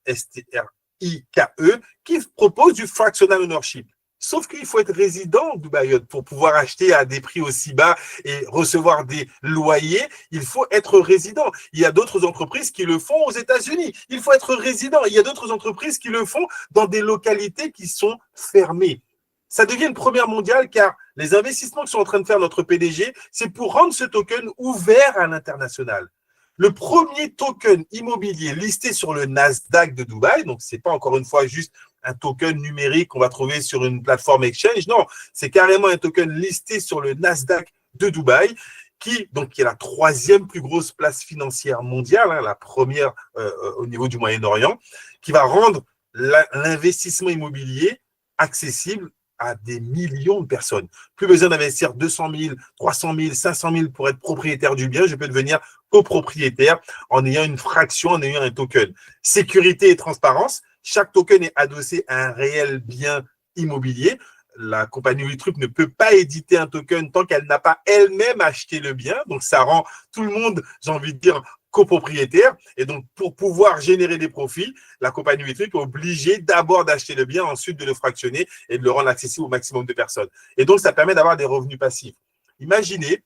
S-T-R-I-K-E, qui propose du fractional ownership. Sauf qu'il faut être résident Dubaï pour pouvoir acheter à des prix aussi bas et recevoir des loyers. Il faut être résident. Il y a d'autres entreprises qui le font aux États-Unis. Il faut être résident. Il y a d'autres entreprises qui le font dans des localités qui sont fermées. Ça devient une première mondiale car les investissements que sont en train de faire notre PDG, c'est pour rendre ce token ouvert à l'international. Le premier token immobilier listé sur le Nasdaq de Dubaï, donc ce n'est pas encore une fois juste un token numérique qu'on va trouver sur une plateforme exchange, non, c'est carrément un token listé sur le Nasdaq de Dubaï, qui est la 3e plus grosse place financière mondiale, la première au niveau du Moyen-Orient, qui va rendre l'investissement immobilier accessible à des millions de personnes. Plus besoin d'investir 200 000, 300 000, 500 000 pour être propriétaire du bien. Je peux devenir copropriétaire en ayant une fraction, en ayant un token. Sécurité et transparence. Chaque token est adossé à un réel bien immobilier. La compagnie Realtrip ne peut pas éditer un token tant qu'elle n'a pas elle-même acheté le bien. Donc, ça rend tout le monde, j'ai envie de dire, copropriétaire. Et donc, pour pouvoir générer des profits, la compagnie Realtrip est obligée d'abord d'acheter le bien, ensuite de le fractionner et de le rendre accessible au maximum de personnes. Et donc, ça permet d'avoir des revenus passifs. Imaginez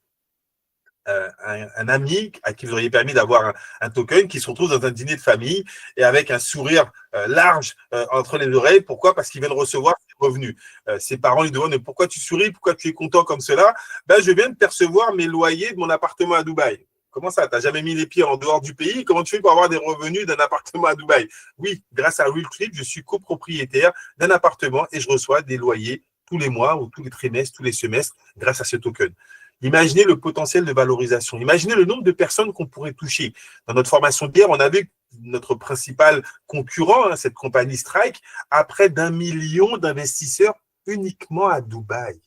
un ami à qui vous auriez permis d'avoir un token qui se retrouve dans un dîner de famille et avec un sourire large entre les oreilles. Pourquoi? Parce qu'il vient de recevoir ses revenus. Ses parents lui demandent pourquoi tu souris, pourquoi tu es content comme cela? Je viens de percevoir mes loyers de mon appartement à Dubaï. Comment ça? Tu n'as jamais mis les pieds en dehors du pays? Comment tu fais pour avoir des revenus d'un appartement à Dubaï? Oui, grâce à Realtrip, je suis copropriétaire d'un appartement et je reçois des loyers tous les mois ou tous les trimestres, tous les semestres grâce à ce token. Imaginez le potentiel de valorisation. Imaginez le nombre de personnes qu'on pourrait toucher. Dans notre formation d'hier, on a vu notre principal concurrent, cette compagnie Strike, a près d'1 million d'investisseurs uniquement à Dubaï.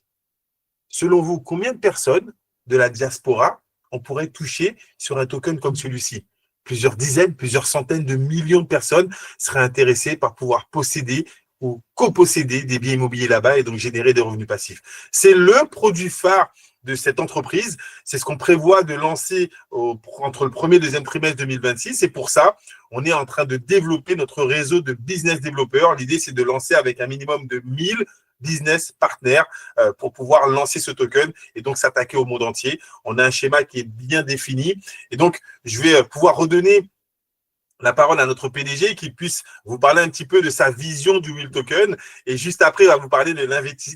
Selon vous, combien de personnes de la diaspora on pourrait toucher sur un token comme celui-ci? Plusieurs dizaines, plusieurs centaines de millions de personnes seraient intéressées par pouvoir posséder ou coposséder des biens immobiliers là-bas et donc générer des revenus passifs. C'est le produit phare de cette entreprise. C'est ce qu'on prévoit de lancer entre le premier et le deuxième trimestre 2026. Et pour ça, on est en train de développer notre réseau de business développeurs. L'idée, c'est de lancer avec un minimum de 1000 business partenaires pour pouvoir lancer ce token et donc s'attaquer au monde entier. On a un schéma qui est bien défini. Et donc, je vais pouvoir redonner la parole à notre PDG qui puisse vous parler un petit peu de sa vision du Will Token. Et juste après, il va vous parler de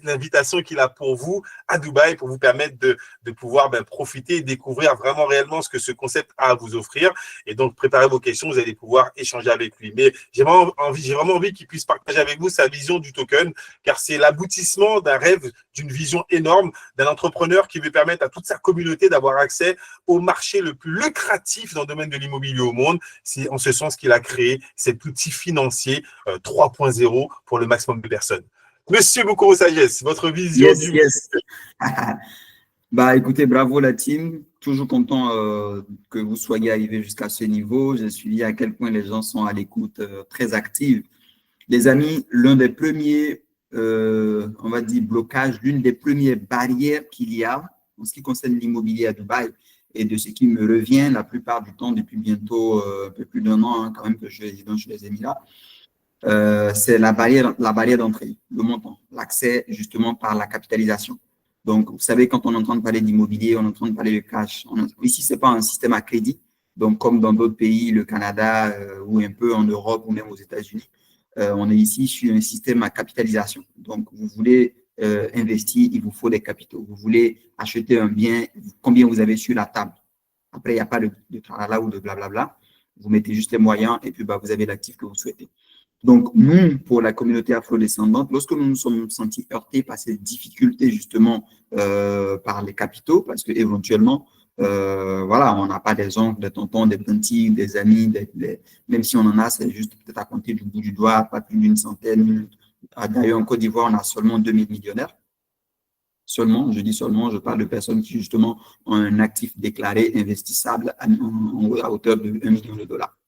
l'invitation qu'il a pour vous à Dubaï pour vous permettre de pouvoir profiter et découvrir vraiment réellement ce que ce concept a à vous offrir. Et donc, préparez vos questions, vous allez pouvoir échanger avec lui. Mais j'ai vraiment envie qu'il puisse partager avec vous sa vision du token, car c'est l'aboutissement d'un rêve, d'une vision énorme, d'un entrepreneur qui veut permettre à toute sa communauté d'avoir accès au marché le plus lucratif dans le domaine de l'immobilier au monde. C'est en ce sens qu'il a créé cet outil financier 3.0 pour le maximum de personnes. Monsieur Bokoro Sagesse, votre vision Yes, yes. Bah, écoutez, bravo la team. Toujours content que vous soyez arrivés jusqu'à ce niveau. J'ai suivi à quel point les gens sont à l'écoute très active. Les amis, l'un des premiers, on va dire, blocages, l'une des premières barrières qu'il y a en ce qui concerne l'immobilier à Dubaï et de ce qui me revient la plupart du temps depuis bientôt un peu plus d'1 an quand même que je suis résident chez les Émirats, c'est la barrière d'entrée, le montant, l'accès justement par la capitalisation. Donc, vous savez, quand on entend parler d'immobilier, on entend parler de cash. Ici, ce n'est pas un système à crédit. Donc, comme dans d'autres pays, le Canada ou un peu en Europe ou même aux États-Unis, on est ici sur un système à capitalisation. Donc, vous voulez investir, il vous faut des capitaux. Vous voulez acheter un bien, combien vous avez sur la table. Après, il n'y a pas de tralala ou de blablabla. Vous mettez juste les moyens et puis vous avez l'actif que vous souhaitez. Donc, nous, pour la communauté afrodescendante, lorsque nous nous sommes sentis heurtés par ces difficultés justement par les capitaux, parce que éventuellement, voilà, on n'a pas des oncles, des tontons, des petits, des amis, même si on en a, c'est juste peut-être à compter du bout du doigt, pas plus d'une centaine. D'ailleurs, en Côte d'Ivoire, on a seulement 2000 millionnaires. Seulement, je dis seulement, je parle de personnes qui justement ont un actif déclaré investissable à hauteur de 1 million de dollars.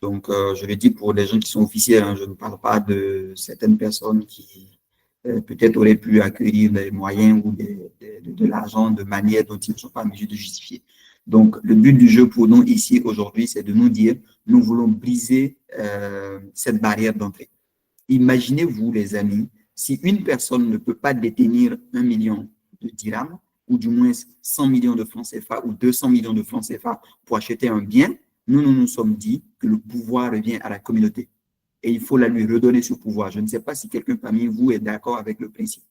Donc, je le dis pour les gens qui sont officiels, hein, je ne parle pas de certaines personnes qui peut-être auraient pu accueillir des moyens ou de l'argent de manière dont ils ne sont pas en mesure de justifier. Donc, le but du jeu pour nous ici aujourd'hui, c'est de nous dire, nous voulons briser cette barrière d'entrée. Imaginez-vous, les amis, si une personne ne peut pas détenir 1 million de dirhams, ou du moins 100 millions de francs CFA ou 200 millions de francs CFA pour acheter un bien, nous sommes dit que le pouvoir revient à la communauté. Et il faut la lui redonner ce pouvoir. Je ne sais pas si quelqu'un parmi vous est d'accord avec le principe.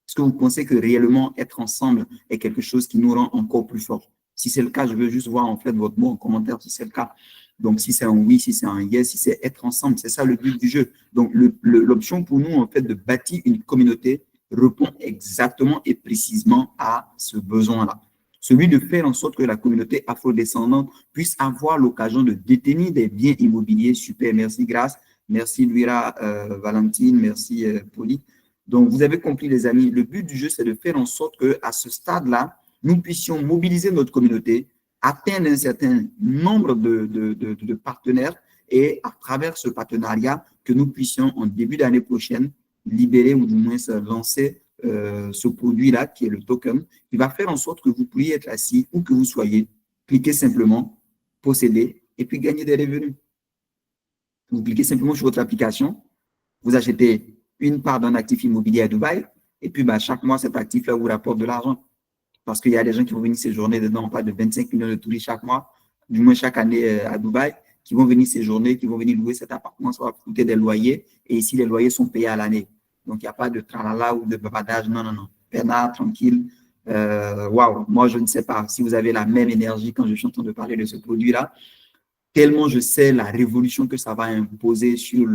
Est-ce que vous pensez que réellement être ensemble est quelque chose qui nous rend encore plus forts? Si c'est le cas, je veux juste voir en fait votre mot en commentaire si c'est le cas. Donc, si c'est un oui, si c'est un yes, si c'est être ensemble, c'est ça le but du jeu. Donc, l'option pour nous, en fait, de bâtir une communauté répond exactement et précisément à ce besoin-là. Celui de faire en sorte que la communauté afrodescendante puisse avoir l'occasion de détenir des biens immobiliers. Super, merci Grâce, merci Luira, Valentine, merci Poli. Donc, vous avez compris les amis, le but du jeu, c'est de faire en sorte qu'à ce stade-là, nous puissions mobiliser notre communauté, atteindre un certain nombre de partenaires et à travers ce partenariat, que nous puissions en début d'année prochaine libérer ou du moins lancer ce produit-là qui est le token, qui va faire en sorte que vous puissiez être assis où que vous soyez, cliquez simplement, posséder et puis gagner des revenus. Vous cliquez simplement sur votre application, vous achetez une part d'un actif immobilier à Dubaï et puis chaque mois, cet actif-là vous rapporte de l'argent. Parce qu'il y a des gens qui vont venir séjourner dedans, pas de 25 millions de touristes chaque mois, du moins chaque année à Dubaï, qui vont venir séjourner, qui vont venir louer cet appartement, ça va coûter des loyers, et ici, les loyers sont payés à l'année. Donc, il n'y a pas de tralala ou de bavardage, non. Peinard, tranquille. Waouh, moi, je ne sais pas si vous avez la même énergie quand je suis en train de parler de ce produit-là, tellement je sais la révolution que ça va imposer sur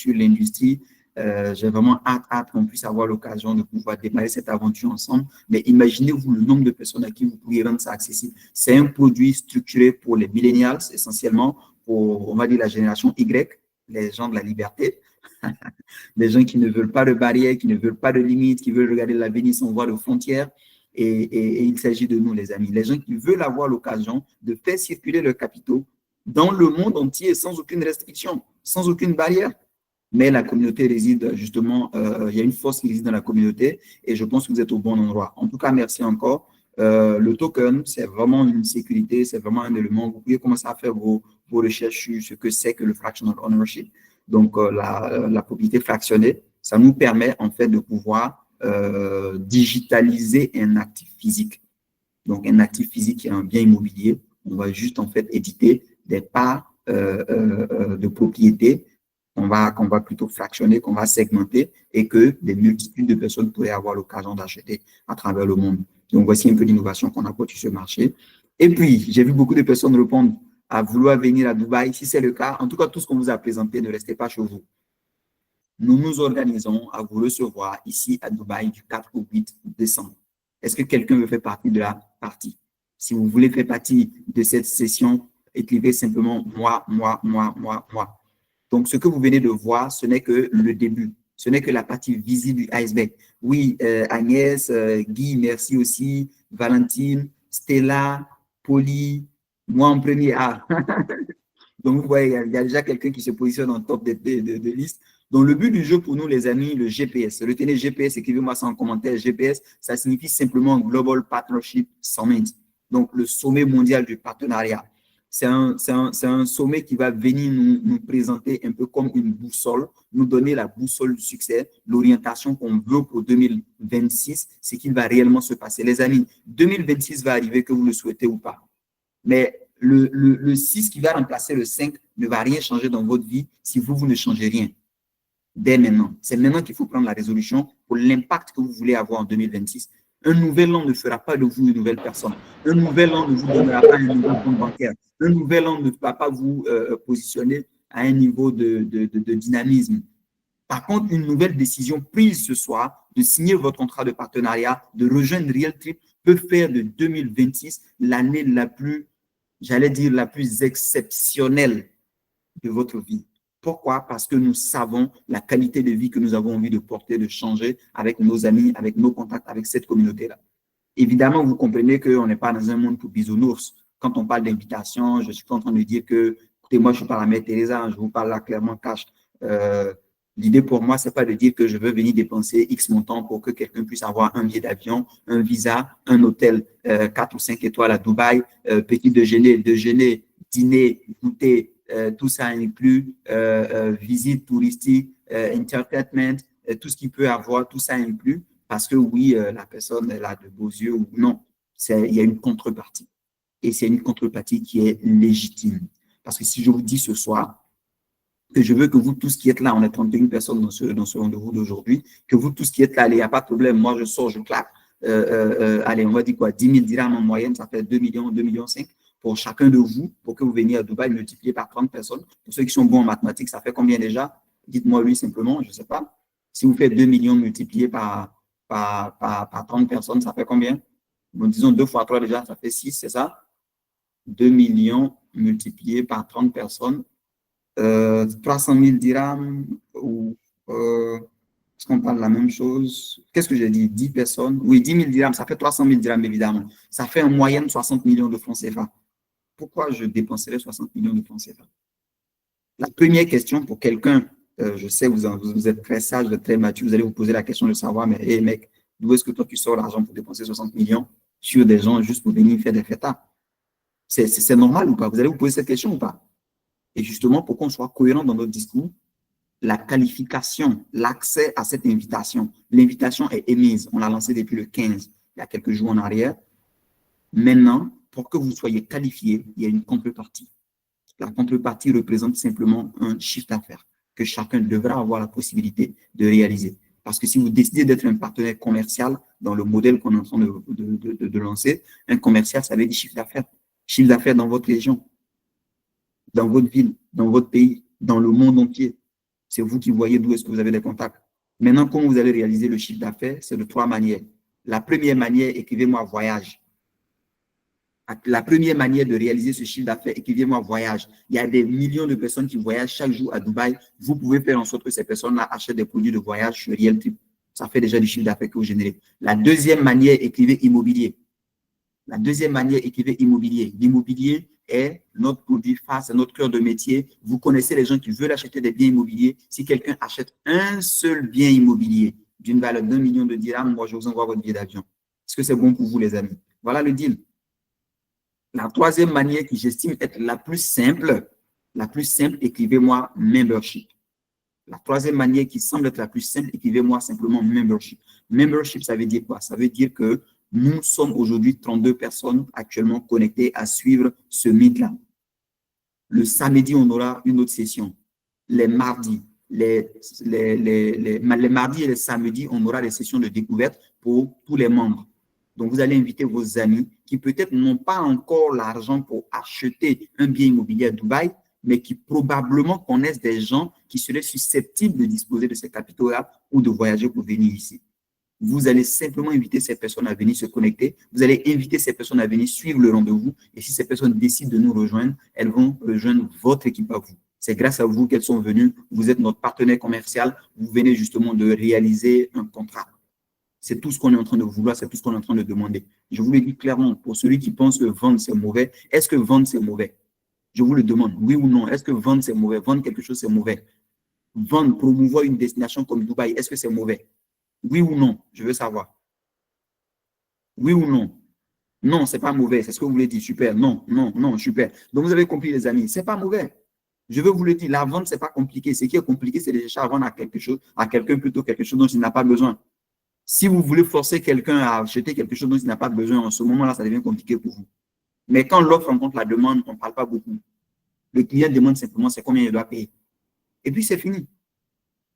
l'industrie. J'ai vraiment hâte qu'on puisse avoir l'occasion de pouvoir démarrer cette aventure ensemble. Mais imaginez-vous le nombre de personnes à qui vous pourriez rendre ça accessible. C'est un produit structuré pour les millennials, essentiellement pour, on va dire, la génération Y, les gens de la liberté, les gens qui ne veulent pas de barrières, qui ne veulent pas de limites, qui veulent regarder l'avenir sans voir de frontières. Et il s'agit de nous, les amis. Les gens qui veulent avoir l'occasion de faire circuler leurs capitaux dans le monde entier sans aucune restriction, sans aucune barrière. Mais la communauté réside justement, il y a une force qui réside dans la communauté et je pense que vous êtes au bon endroit. En tout cas, merci encore. Le token, c'est vraiment une sécurité, c'est vraiment un élément. Vous pouvez commencer à faire vos recherches sur ce que c'est que le fractional ownership. Donc, la propriété fractionnée, ça nous permet en fait de pouvoir digitaliser un actif physique. Donc, un actif physique qui est un bien immobilier, on va juste en fait éditer des parts de propriétés qu'on va plutôt fractionner, qu'on va segmenter et que des multitudes de personnes pourraient avoir l'occasion d'acheter à travers le monde. Donc, voici un peu l'innovation qu'on apporte sur ce marché. Et puis, j'ai vu beaucoup de personnes répondre à vouloir venir à Dubaï. Si c'est le cas, en tout cas, tout ce qu'on vous a présenté, ne restez pas chez vous. Nous nous organisons à vous recevoir ici à Dubaï du 4 au 8 décembre. Est-ce que quelqu'un veut faire partie de la partie? Si vous voulez faire partie de cette session, écrivez simplement moi. Donc, ce que vous venez de voir, ce n'est que le début. Ce n'est que la partie visible du iceberg. Oui, Agnès, Guy, merci aussi, Valentine, Stella, Polly, moi en premier. Ah. Donc, vous voyez, il y a déjà quelqu'un qui se positionne en top de liste. Donc, le but du jeu pour nous, les amis, le GPS. Retenez GPS, écrivez-moi ça en commentaire. GPS, ça signifie simplement Global Partnership Summit. Donc, le sommet mondial du partenariat. C'est un sommet qui va venir nous présenter un peu comme une boussole, nous donner la boussole du succès, l'orientation qu'on veut pour 2026, ce qui va réellement se passer. Les amis, 2026 va arriver que vous le souhaitez ou pas. Mais le 6 qui va remplacer le 5 ne va rien changer dans votre vie si vous ne changez rien. Dès maintenant. C'est maintenant qu'il faut prendre la résolution pour l'impact que vous voulez avoir en 2026. Un nouvel an ne fera pas de vous une nouvelle personne. Un nouvel an ne vous donnera pas un nouveau compte bancaire. Un nouvel an ne va pas vous positionner à un niveau de dynamisme. Par contre, une nouvelle décision prise ce soir de signer votre contrat de partenariat, de rejoindre Real Trip, peut faire de 2026 l'année la plus, j'allais dire, la plus exceptionnelle de votre vie. Pourquoi? Parce que nous savons la qualité de vie que nous avons envie de porter, de changer avec nos amis, avec nos contacts, avec cette communauté-là. Évidemment, vous comprenez qu'on n'est pas dans un monde pour bisounours. Quand on parle d'invitation, je suis pas en train de dire que, écoutez, moi, je suis pas la mère Teresa, je vous parle là clairement cash. L'idée pour moi, c'est pas de dire que je veux venir dépenser X montant pour que quelqu'un puisse avoir un billet d'avion, un visa, un hôtel 4 ou 5 étoiles à Dubaï, petit déjeuner, dîner, goûter, tout ça inclus, visite touristique, entertainment, tout ce qu'il peut avoir, tout ça inclus, parce que oui, la personne elle a de beaux yeux ou non, il y a une contrepartie. Et c'est une contrepartie qui est légitime. Parce que si je vous dis ce soir que je veux que vous tous qui êtes là, on est 31 personnes dans ce rendez-vous d'aujourd'hui, que vous tous qui êtes là, il n'y a pas de problème, moi je sors, je claque, allez, on va dire quoi, 10 000 dirhams en moyenne, ça fait 2 millions, 2,5 millions pour chacun de vous, pour que vous veniez à Dubaï multiplié par 30 personnes. Pour ceux qui sont bons en mathématiques, ça fait combien déjà? Dites-moi lui simplement, je ne sais pas. Si vous faites 2 millions multipliés par 30 personnes, ça fait combien? Bon, disons 2 fois 3 déjà, ça fait 6, c'est ça? 2 millions multipliés par 30 personnes. 300 000 dirhams ou est-ce qu'on parle de la même chose? Qu'est-ce que j'ai dit? 10 personnes? Oui, 10 000 dirhams, ça fait 300 000 dirhams évidemment. Ça fait en moyenne 60 millions de francs CFA. Pourquoi je dépenserais 60 millions de francs CFA? La première question pour quelqu'un, je sais, vous êtes très sage, vous êtes très mature, vous allez vous poser la question de savoir, mais hey, mec, d'où est-ce que toi tu sors l'argent pour dépenser 60 millions sur des gens juste pour venir faire des fêtas? C'est normal ou pas? Vous allez vous poser cette question ou pas? Et justement, pour qu'on soit cohérent dans notre discours, la qualification, l'accès à cette invitation, l'invitation est émise. On l'a lancée depuis le 15, il y a quelques jours en arrière. Maintenant, pour que vous soyez qualifié, il y a une contrepartie. La contrepartie représente simplement un chiffre d'affaires que chacun devra avoir la possibilité de réaliser. Parce que si vous décidez d'être un partenaire commercial dans le modèle qu'on est en train de lancer, un commercial, ça veut dire chiffre d'affaires. Chiffre d'affaires dans votre région, dans votre ville, dans votre pays, dans le monde entier. C'est vous qui voyez d'où est-ce que vous avez des contacts. Maintenant, comment vous allez réaliser le chiffre d'affaires? C'est de 3 manières. La première manière, écrivez-moi voyage. La première manière de réaliser ce chiffre d'affaires, écrivez-moi voyage. Il y a des millions de personnes qui voyagent chaque jour à Dubaï. Vous pouvez faire en sorte que ces personnes-là achètent des produits de voyage sur Real Trip. Ça fait déjà du chiffre d'affaires que vous générez. La deuxième manière, écrivez immobilier. La deuxième manière, écrivez immobilier. L'immobilier est notre produit phare, c'est notre cœur de métier. Vous connaissez les gens qui veulent acheter des biens immobiliers. Si quelqu'un achète un seul bien immobilier d'une valeur d'1 million de dirhams, moi, je vous envoie votre billet d'avion. Est-ce que c'est bon pour vous, les amis? Voilà le deal. La troisième manière que j'estime être la plus simple, écrivez-moi membership. La troisième manière qui semble être la plus simple, écrivez-moi simplement membership. Membership, ça veut dire quoi? Ça veut dire que nous sommes aujourd'hui 32 personnes actuellement connectées à suivre ce meet-là. Le samedi, on aura une autre session. Les mardis, les mardis et les samedis, on aura des sessions de découverte pour tous les membres. Donc, vous allez inviter vos amis qui peut-être n'ont pas encore l'argent pour acheter un bien immobilier à Dubaï, mais qui probablement connaissent des gens qui seraient susceptibles de disposer de ces capitaux-là ou de voyager pour venir ici. Vous allez simplement inviter ces personnes à venir se connecter. Vous allez inviter ces personnes à venir suivre le rendez-vous. Et si ces personnes décident de nous rejoindre, elles vont rejoindre votre équipe à vous. C'est grâce à vous qu'elles sont venues. Vous êtes notre partenaire commercial. Vous venez justement de réaliser un contrat. C'est tout ce qu'on est en train de vouloir, c'est tout ce qu'on est en train de demander. Je vous le dis clairement, pour celui qui pense que vendre, c'est mauvais, est-ce que vendre, c'est mauvais? Je vous le demande, oui ou non, est-ce que vendre, c'est mauvais? Vendre quelque chose, c'est mauvais? Vendre, promouvoir une destination comme Dubaï, est-ce que c'est mauvais? Oui ou non? Je veux savoir. Oui ou non? Non, c'est pas mauvais, c'est ce que vous voulez dire, super. Non, non, non, super. Donc, vous avez compris, les amis, c'est pas mauvais. Je veux vous le dire, la vente, c'est pas compliqué. Ce qui est compliqué, c'est déjà vendre à quelque chose, à quelqu'un plutôt quelque chose dont il n'a pas besoin. Si vous voulez forcer quelqu'un à acheter quelque chose dont il n'a pas besoin, en ce moment-là, ça devient compliqué pour vous. Mais quand l'offre rencontre la demande, on ne parle pas beaucoup. Le client demande simplement c'est combien il doit payer. Et puis, c'est fini.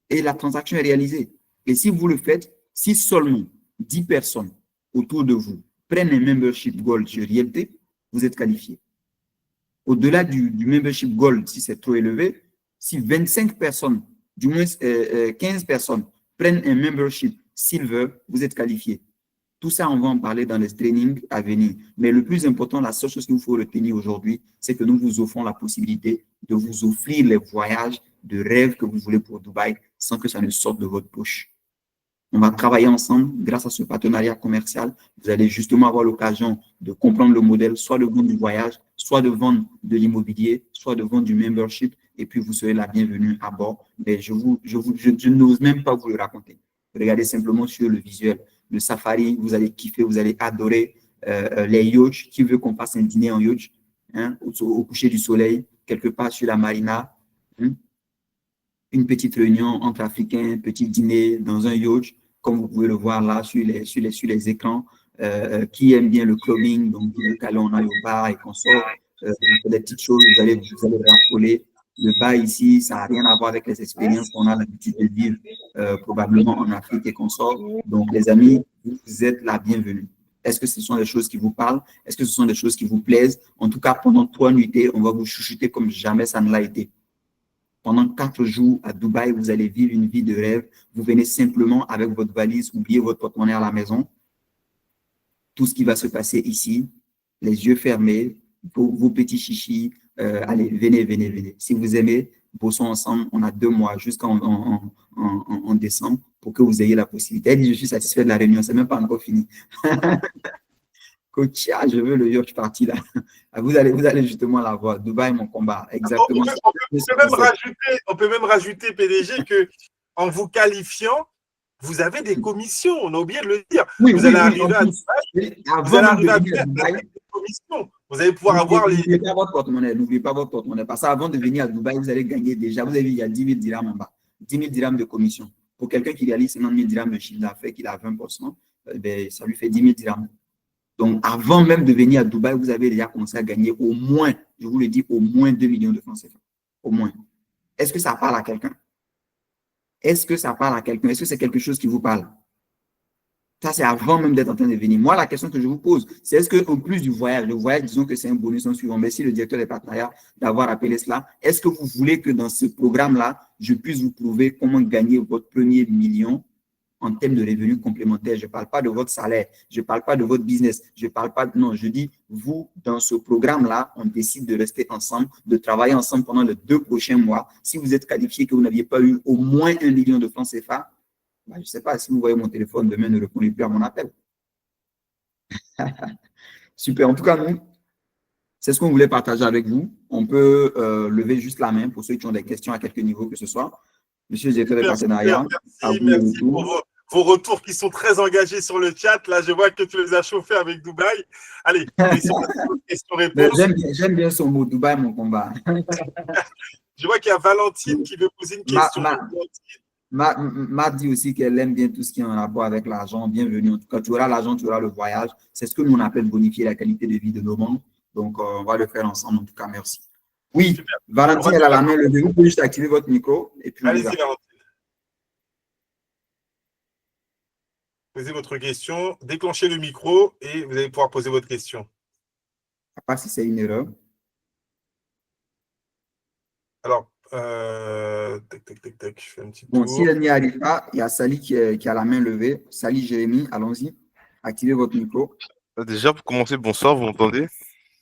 Et la transaction est réalisée. Et si vous le faites, si seulement 10 personnes autour de vous prennent un membership Gold sur Realty, vous êtes qualifié. Au-delà du membership Gold, si c'est trop élevé, si 25 personnes, du moins 15 personnes prennent un membership Silver, vous êtes qualifié. Tout ça, on va en parler dans les trainings à venir. Mais le plus important, la seule chose qu'il vous faut retenir aujourd'hui, c'est que nous vous offrons la possibilité de vous offrir les voyages de rêve que vous voulez pour Dubaï sans que ça ne sorte de votre poche. On va travailler ensemble grâce à ce partenariat commercial. Vous allez justement avoir l'occasion de comprendre le modèle, soit de vendre du voyage, soit de vendre de l'immobilier, soit de vendre du membership, et puis vous serez la bienvenue à bord. Mais je n'ose même pas vous le raconter. Regardez simplement sur le visuel. Le safari, vous allez kiffer, vous allez adorer les yachts. Qui veut qu'on fasse un dîner en yacht, hein, au coucher du soleil, quelque part sur la marina, hein, une petite réunion entre Africains, petit dîner dans un yacht, comme vous pouvez le voir là sur les écrans. Qui aime bien le clubbing, donc allez, on aille au bar et qu'on sort, des petites choses, vous allez raffoler. Le bar ici, ça n'a rien à voir avec les expériences qu'on a l'habitude de vivre probablement en Afrique et qu'on sort. Donc, les amis, vous êtes la bienvenue. Est-ce que ce sont des choses qui vous parlent? Est-ce que ce sont des choses qui vous plaisent? En tout cas, pendant 3 nuitées, on va vous chouchouter comme jamais ça ne l'a été. Pendant 4 jours à Dubaï, vous allez vivre une vie de rêve. Vous venez simplement avec votre valise, oubliez votre porte-monnaie à la maison. Tout ce qui va se passer ici, les yeux fermés, vos petits chichis, allez, venez. Si vous aimez, bossons ensemble. On a 2 mois jusqu'en décembre pour que vous ayez la possibilité. Elle dit, je suis satisfait de la réunion, c'est même pas encore fini. Coach, je veux le yacht parti là. Vous allez justement la voir. Dubaï, mon combat. Exactement. On peut même rajouter, PDG, que en vous qualifiant, vous avez des commissions. On a oublié de le dire. Oui, vous allez arriver à Dubaï. Vous allez arriver à Dubaï avec des commissions. Vous allez pouvoir avoir les. N'oubliez pas votre porte-monnaie. N'oubliez pas votre porte-monnaie. Parce qu'avant de venir à Dubaï, vous allez gagner déjà. Vous avez vu, il y a 10 000 dirhams en bas. 10 000 dirhams de commission. Pour quelqu'un qui réalise 50 000 dirhams de chiffre d'affaires, qu'il a 20%, ben, ça lui fait 10 000 dirhams. Donc, avant même de venir à Dubaï, vous avez déjà commencé à gagner au moins, je vous le dis, au moins 2 millions de francs CFA. Au moins. Est-ce que ça parle à quelqu'un? Est-ce que ça parle à quelqu'un? Est-ce que c'est quelque chose qui vous parle? Ça, c'est avant même d'être en train de venir. Moi, la question que je vous pose, c'est est-ce qu'au plus du voyage, le voyage, disons que c'est un bonus en suivant. Merci le directeur des partenariats d'avoir appelé cela. Est-ce que vous voulez que dans ce programme-là, je puisse vous prouver comment gagner votre premier million en termes de revenus complémentaires? Je ne parle pas de votre salaire, je ne parle pas de votre business, je ne parle pas de… Non, je dis, vous, dans ce programme-là, on décide de rester ensemble, de travailler ensemble pendant les 2 prochains mois. Si vous êtes qualifié, que vous n'aviez pas eu au moins 1 million de francs CFA, ben, je ne sais pas, si vous voyez mon téléphone demain, ne répondez plus à mon appel. Super, en tout cas, nous, c'est ce qu'on voulait partager avec vous. On peut lever juste la main pour ceux qui ont des questions à quelque niveau que ce soit. Monsieur le directeur des partenariats, merci pour vos retours qui sont très engagés sur le chat. Là, je vois que tu les as chauffés avec Dubaï. Allez, question-réponse. J'aime bien son mot, Dubaï, mon combat. Je vois qu'il y a Valentine qui veut poser une question. M'a dit aussi qu'elle aime bien tout ce qui est en rapport avec l'argent. Bienvenue. En tout cas, tu auras l'argent, tu auras le voyage. C'est ce que nous on appelle bonifier la qualité de vie de nos membres. Donc, on va le faire ensemble. En tout cas, merci. Oui, Super. On Valentine, va elle a la démarrer. main levée. Vous pouvez juste activer votre micro et puis on y va. Allez-y, Valentine. Posez votre question, déclenchez le micro et vous allez pouvoir poser votre question. À part si c'est une erreur. Alors, tac, je fais un petit Bon, si tour. elle n'y arrive pas, il y a Sally qui a la main levée. Sally, Jérémy, allons-y. Activez votre micro. Déjà, pour commencer, bonsoir, vous m'entendez?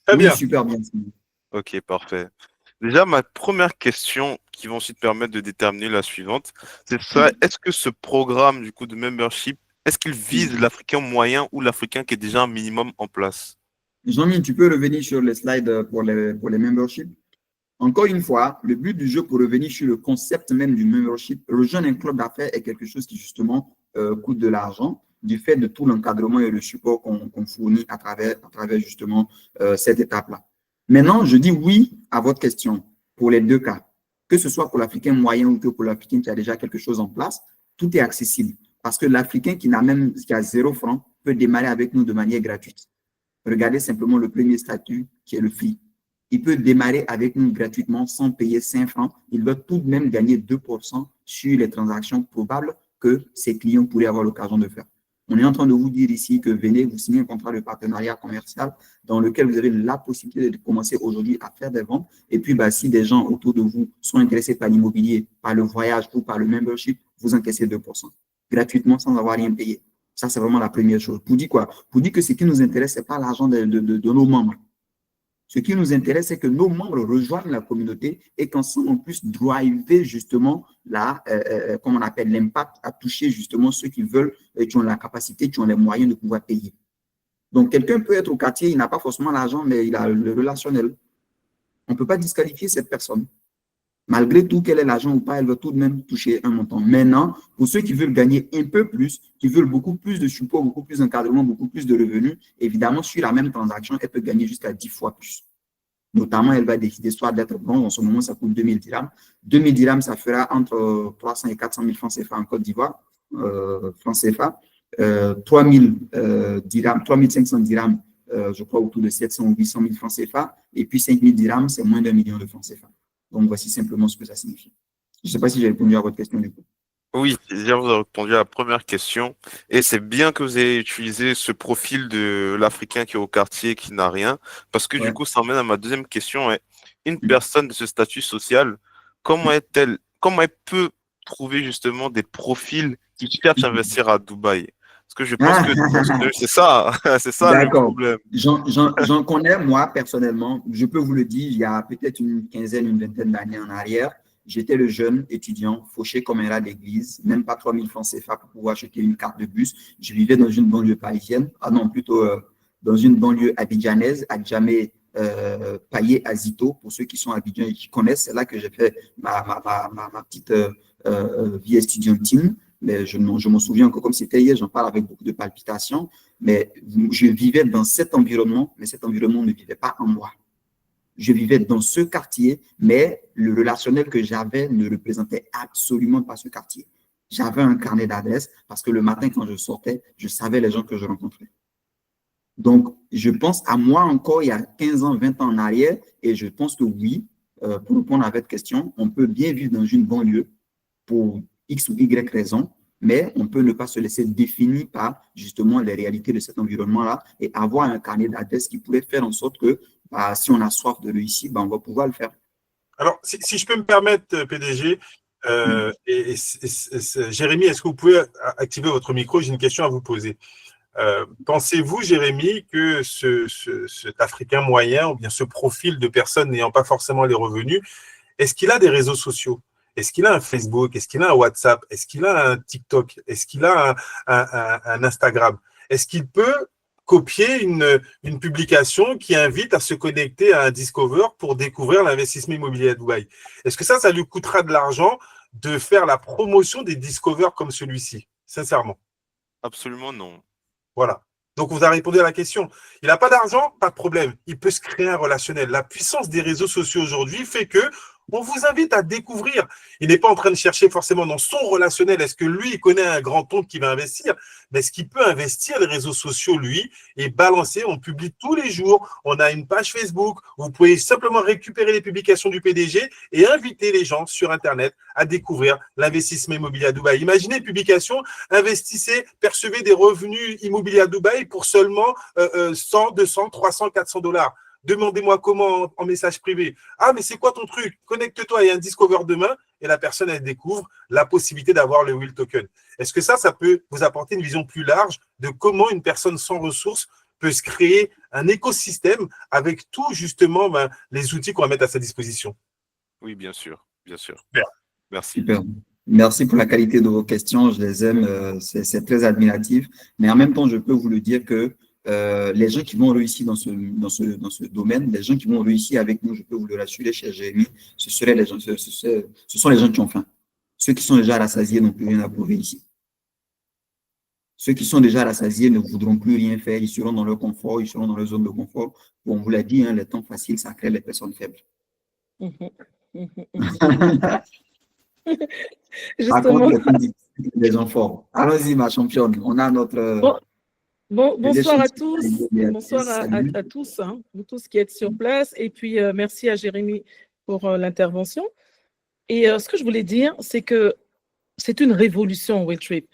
Très Oui, bien. super bien. Ok, parfait. Déjà, ma première question qui va ensuite permettre de déterminer la suivante, c'est ça, est-ce que ce programme du coup de membership, est-ce qu'il vise l'Africain moyen ou l'Africain qui est déjà un minimum en place? Jean-Mi, tu peux revenir sur les slides pour les memberships? Encore une fois, le but du jeu, pour revenir sur le concept même du membership, rejoindre un club d'affaires est quelque chose qui, justement, coûte de l'argent du fait de tout l'encadrement et le support qu'on fournit à travers justement, cette étape-là. Maintenant, je dis oui à votre question pour les deux cas. Que ce soit pour l'Africain moyen ou que pour l'Africain qui a déjà quelque chose en place, tout est accessible. Parce que l'Africain qui a 0 francs peut démarrer avec nous de manière gratuite. Regardez simplement le premier statut qui est le free. Il peut démarrer avec nous gratuitement sans payer 5 francs. Il doit tout de même gagner 2% sur les transactions probables que ses clients pourraient avoir l'occasion de faire. On est en train de vous dire ici que venez, vous signez un contrat de partenariat commercial dans lequel vous avez la possibilité de commencer aujourd'hui à faire des ventes. Et puis, si des gens autour de vous sont intéressés par l'immobilier, par le voyage ou par le membership, vous encaissez 2% gratuitement sans avoir rien payé. Ça, c'est vraiment la première chose. Pour dire quoi? Pour dire que ce qui nous intéresse, ce n'est pas l'argent de nos membres. Ce qui nous intéresse, c'est que nos membres rejoignent la communauté et qu'ensemble, on puisse driver justement comme on appelle l'impact, à toucher justement ceux qui veulent, qui ont la capacité, qui ont les moyens de pouvoir payer. Donc, quelqu'un peut être au quartier, il n'a pas forcément l'argent, mais il a le relationnel. On ne peut pas disqualifier cette personne. Malgré tout, quel est l'argent ou pas, elle va tout de même toucher un montant. Maintenant, pour ceux qui veulent gagner un peu plus, qui veulent beaucoup plus de support, beaucoup plus d'encadrement, beaucoup plus de revenus, évidemment, sur la même transaction, elle peut gagner jusqu'à 10 fois plus. Notamment, elle va décider soit d'être bronze, en ce moment, ça coûte 2000 dirhams. 2000 dirhams, ça fera entre 300 et 400 000 francs CFA en Côte d'Ivoire, francs CFA. 3000 dirhams, 3500 dirhams, je crois autour de 700 ou 800 000 francs CFA. Et puis 5000 dirhams, c'est moins d'1 million de francs CFA. Donc, voici simplement ce que ça signifie. Je ne sais pas si j'ai répondu à votre question du coup. Oui, déjà vous avez répondu à la première question. Et c'est bien que vous ayez utilisé ce profil de l'Africain qui est au quartier, qui n'a rien, parce que du Ouais. coup, ça emmène à ma deuxième question. Une personne de ce statut social, comment elle peut trouver justement des profils qui cherchent à investir à Dubaï? Parce que je pense que c'est ça, c'est ça le D'accord. problème. J'en connais, moi, personnellement. Je peux vous le dire, il y a peut-être une quinzaine, une vingtaine d'années en arrière, j'étais le jeune étudiant, fauché comme un rat d'église, même pas 3000 francs CFA pour pouvoir acheter une carte de bus. Je vivais dans une banlieue parisienne, non, plutôt dans une banlieue abidjanaise, à Djamé, Paillé, Azito, pour ceux qui sont abidjans et qui connaissent. C'est là que j'ai fait ma petite vie estudiantine. Mais je m'en souviens encore comme c'était hier, j'en parle avec beaucoup de palpitations. Mais je vivais dans cet environnement, mais cet environnement ne vivait pas en moi. Je vivais dans ce quartier, mais le relationnel que j'avais ne représentait absolument pas ce quartier. J'avais un carnet d'adresses parce que le matin, quand je sortais, je savais les gens que je rencontrais. Donc, je pense à moi encore il y a 15 ans, 20 ans en arrière, et je pense que oui, pour répondre à votre question, on peut bien vivre dans une banlieue pour X ou Y raison, mais on peut ne pas se laisser définir par justement les réalités de cet environnement-là et avoir un carnet d'adresses qui pourrait faire en sorte que si on a soif de réussir, on va pouvoir le faire. Alors, si je peux me permettre, PDG, Jérémy, est-ce que vous pouvez activer votre micro? J'ai une question à vous poser. Pensez-vous, Jérémy, que cet Africain moyen, ou bien ce profil de personne n'ayant pas forcément les revenus, est-ce qu'il a des réseaux sociaux? Est-ce qu'il a un Facebook? Est-ce qu'il a un WhatsApp? Est-ce qu'il a un TikTok? Est-ce qu'il a un Instagram? Est-ce qu'il peut copier une publication qui invite à se connecter à un Discover pour découvrir l'investissement immobilier à Dubaï? Est-ce que ça lui coûtera de l'argent de faire la promotion des Discover comme celui-ci? Sincèrement. Absolument non. Voilà. Donc, vous avez répondu à la question. Il n'a pas d'argent, pas de problème. Il peut se créer un relationnel. La puissance des réseaux sociaux aujourd'hui fait que On vous invite à découvrir. Il n'est pas en train de chercher forcément dans son relationnel, est-ce que lui, il connaît un grand oncle qui va investir, mais est-ce qu'il peut investir les réseaux sociaux, lui, et balancer. On publie tous les jours, on a une page Facebook, vous pouvez simplement récupérer les publications du PDG et inviter les gens sur Internet à découvrir l'investissement immobilier à Dubaï. Imaginez une publication, investissez, percevez des revenus immobiliers à Dubaï pour seulement 100, 200, 300, 400 $. Demandez-moi comment en message privé. Ah, mais c'est quoi ton truc? Connecte-toi, il y a un Discover demain et la personne, elle découvre la possibilité d'avoir le Will Token. Est-ce que ça peut vous apporter une vision plus large de comment une personne sans ressources peut se créer un écosystème avec tout, justement, les outils qu'on va mettre à sa disposition? Oui, bien sûr, bien sûr. Super. Merci. Super. Merci pour la qualité de vos questions. Je les aime. C'est très admiratif. Mais en même temps, je peux vous le dire que les gens qui vont réussir dans ce domaine, les gens qui vont réussir avec nous, je peux vous le rassurer, cher Jérémy, ce sont les gens qui ont faim. Ceux qui sont déjà rassasiés n'ont plus rien à prouver ici. Ceux qui sont déjà rassasiés ne voudront plus rien faire, ils seront dans leur confort, ils seront dans leur zone de confort. Bon, on vous l'a dit, hein, les temps faciles, ça crée les personnes faibles. Justement. Les gens forts. Allons-y, ma championne. On a notre... Bonsoir à tous. Bonsoir à tous, hein, vous tous qui êtes sur place. Et puis, merci à Jérémy pour l'intervention. Et ce que je voulais dire, c'est que c'est une révolution, Willtrip.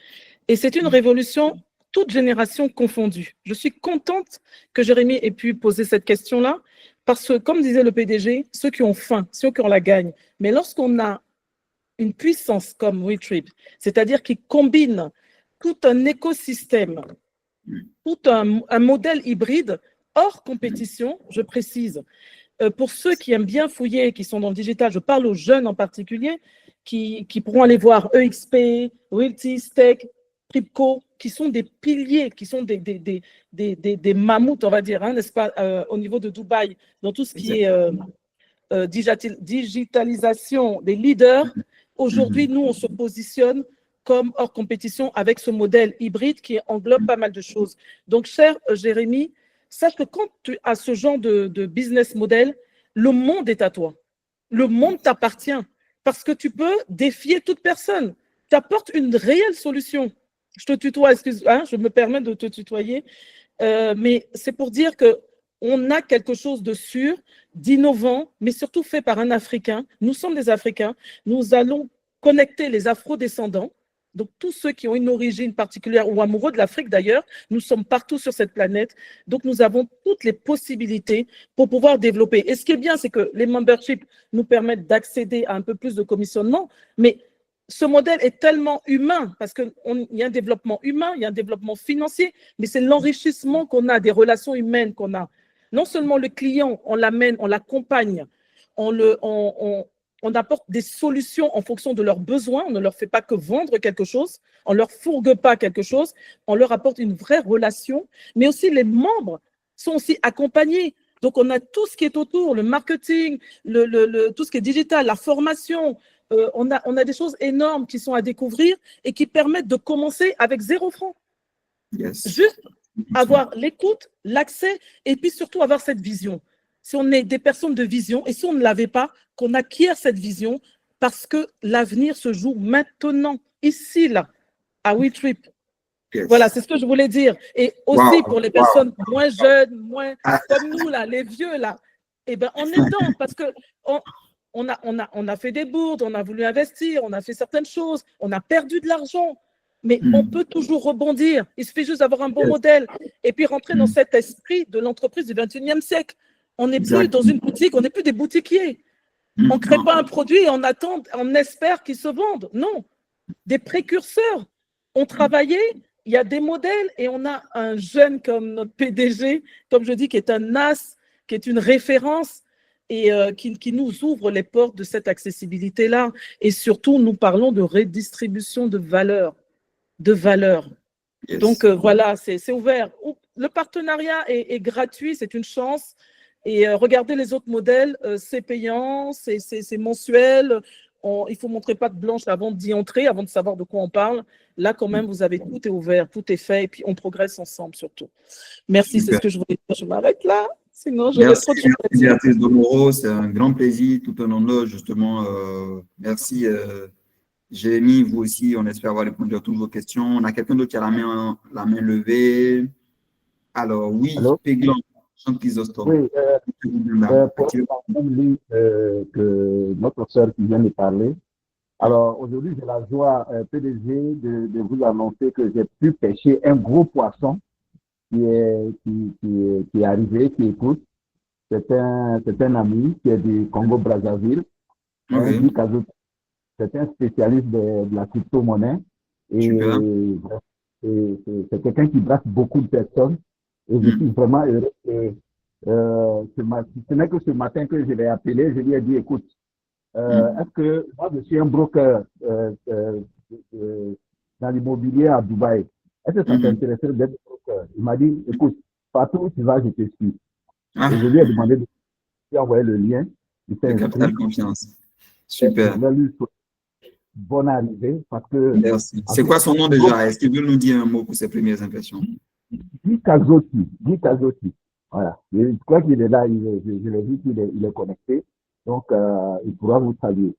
Et c'est une révolution, toute génération confondue. Je suis contente que Jérémy ait pu poser cette question-là, parce que, comme disait le PDG, ceux qui ont faim, ceux qui ont la gagne. Mais lorsqu'on a une puissance comme Willtrip, c'est-à-dire qui combine tout un écosystème, tout un modèle hybride hors compétition, je précise. Pour ceux qui aiment bien fouiller, qui sont dans le digital, je parle aux jeunes en particulier, qui pourront aller voir EXP, Realty, Stake, Tripco, qui sont des piliers, qui sont des mammouths, on va dire, hein, n'est-ce pas, au niveau de Dubaï, dans tout ce qui est digitalisation des leaders. Aujourd'hui, nous, on se positionne comme hors compétition avec ce modèle hybride qui englobe pas mal de choses. Donc, cher Jérémy, sache que quand tu as ce genre de business model, le monde est à toi. Le monde t'appartient parce que tu peux défier toute personne. Tu apportes une réelle solution. Je te tutoie, excuse, hein, je me permets de te tutoyer, mais c'est pour dire qu'on a quelque chose de sûr, d'innovant, mais surtout fait par un Africain. Nous sommes des Africains. Nous allons connecter les Afro-descendants. Donc, tous ceux qui ont une origine particulière ou amoureux de l'Afrique d'ailleurs, nous sommes partout sur cette planète. Donc, nous avons toutes les possibilités pour pouvoir développer. Et ce qui est bien, c'est que les memberships nous permettent d'accéder à un peu plus de commissionnement. Mais ce modèle est tellement humain parce qu'il y a un développement humain, il y a un développement financier, mais c'est l'enrichissement qu'on a, des relations humaines qu'on a. Non seulement le client, on l'amène, on l'accompagne, on apporte des solutions en fonction de leurs besoins. On ne leur fait pas que vendre quelque chose. On ne leur fourgue pas quelque chose. On leur apporte une vraie relation. Mais aussi, les membres sont aussi accompagnés. Donc, on a tout ce qui est autour, le marketing, tout ce qui est digital, la formation. On a des choses énormes qui sont à découvrir et qui permettent de commencer avec 0 francs. Yes. Juste avoir l'écoute, l'accès et puis surtout avoir cette vision. Si on est des personnes de vision et si on ne l'avait pas, qu'on acquiert cette vision parce que l'avenir se joue maintenant, ici, là, à Willtrip. Yes. Voilà, c'est ce que je voulais dire. Et aussi pour les personnes moins jeunes, moins comme nous, là, les vieux, là, eh ben, on est dedans parce que on a fait des bourdes, on a voulu investir, on a fait certaines choses, on a perdu de l'argent. Mais on peut toujours rebondir. Il suffit juste d'avoir un bon modèle et puis rentrer dans cet esprit de l'entreprise du 21e siècle. On n'est plus dans une boutique, on n'est plus des boutiquiers. On ne crée pas un produit et on attend, on espère qu'il se vende. Non, des précurseurs ont travaillé, il y a des modèles et on a un jeune comme notre PDG, comme je dis, qui est un as, qui est une référence et qui nous ouvre les portes de cette accessibilité-là. Et surtout, nous parlons de redistribution de valeur. Yes. Donc, voilà, c'est ouvert. Le partenariat est gratuit, c'est une chance. Et regardez les autres modèles, c'est payant, c'est mensuel. Il faut montrer patte blanche avant d'y entrer, avant de savoir de quoi on parle. Là, quand même, vous avez tout est ouvert, tout est fait, et puis on progresse ensemble surtout. Merci, c'est ce que je voulais dire. Je m'arrête là. Sinon, j'aurais trop de choses à dire. Béatrice Domoro, c'est un grand plaisir, tout un honneur, justement. Merci, Jérémy, vous aussi, on espère avoir répondu à toutes vos questions. On a quelqu'un d'autre qui a la main levée. Alors, oui, Allô? Péglan, Jean-Chrysostome. Oui, pour la même ligne que notre sœur qui vient de parler. Alors, aujourd'hui, j'ai la joie, PDG, de vous annoncer que j'ai pu pêcher un gros poisson qui est arrivé, qui écoute. C'est un ami qui est du Congo-Brazzaville. Okay. C'est un spécialiste de la crypto-monnaie. Et c'est quelqu'un qui brasse beaucoup de personnes. Et je suis vraiment heureux que ce n'est que ce matin que je l'ai appelé. Je lui ai dit, écoute, est-ce que moi, je suis un broker dans l'immobilier à Dubaï. Est-ce que ça t'intéresserait d'être broker? Il m'a dit, écoute, partout où tu vas, je te suis. Et je lui ai demandé de lui envoyer le lien. Il s'est inscrit. Capital confiance. Super. Bonne arrivée parce que. Merci. C'est quoi son nom déjà? Est-ce qu'il veut nous dire un mot pour ses premières impressions? Guy Kazotti. Voilà. Je crois qu'il est là. Je l'ai vu qu'il est connecté. Donc, il pourra vous saluer.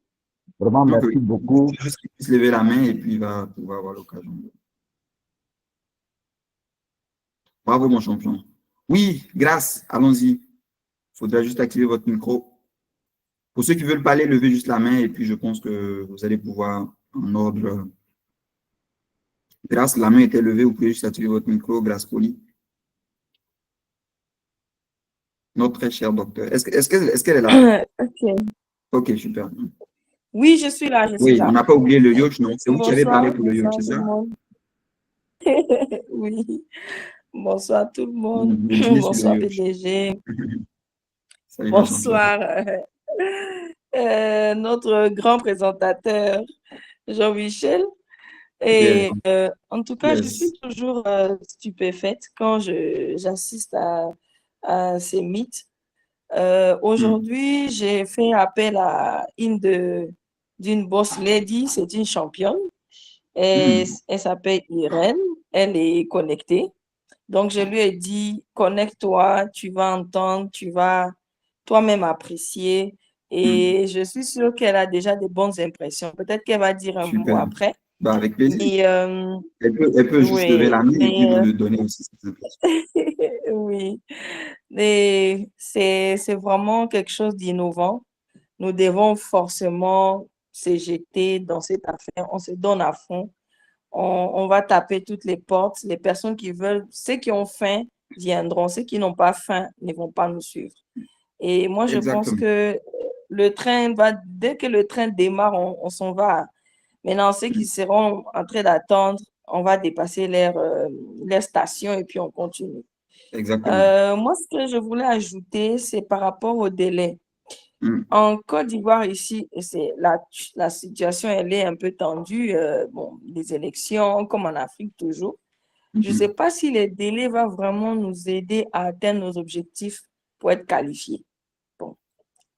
Vraiment, merci beaucoup. Il faut juste qu'il puisse lever la main et puis il va pouvoir avoir l'occasion. Bravo, mon champion. Oui, grâce. Allons-y. Il faudra juste activer votre micro. Pour ceux qui veulent parler, levez juste la main et puis je pense que vous allez pouvoir en ordre. Grâce, la main était levée, vous pouvez juste activer votre micro, grâce Poli. Notre très cher docteur. Est-ce qu'elle est là? Ok, super. Oui, je suis là. Oui, on n'a pas oublié le Yoch, non? C'est vous qui avez parlé pour le Yoch, c'est ça? Oui. Bonsoir tout le monde. Bonsoir PDG. Bonsoir notre grand présentateur Jean-Michel. Et en tout cas, je suis toujours stupéfaite quand j'assiste à ces mythes. Aujourd'hui, j'ai fait appel à d'une boss lady, c'est une championne. Et elle s'appelle Irène, elle est connectée. Donc, je lui ai dit, connecte-toi, tu vas entendre, tu vas toi-même apprécier. Et je suis sûre qu'elle a déjà de bonnes impressions. Peut-être qu'elle va dire un mot après. Bah, avec plaisir. Et, elle peut juste lever la main et puis nous le donner aussi. Oui. Et c'est vraiment quelque chose d'innovant. Nous devons forcément se jeter dans cette affaire. On se donne à fond. On va taper toutes les portes. Les personnes qui veulent, ceux qui ont faim viendront. Ceux qui n'ont pas faim ne vont pas nous suivre. Et moi, je pense que dès que le train démarre, on s'en va. Maintenant, ceux qui seront en train d'attendre, on va dépasser leur station et puis on continue. Exactement. Moi, ce que je voulais ajouter, c'est par rapport au délai. En Côte d'Ivoire, ici, la situation, elle est un peu tendue. Les élections, comme en Afrique toujours. Je ne sais pas si le délai va vraiment nous aider à atteindre nos objectifs pour être qualifiés. Bon.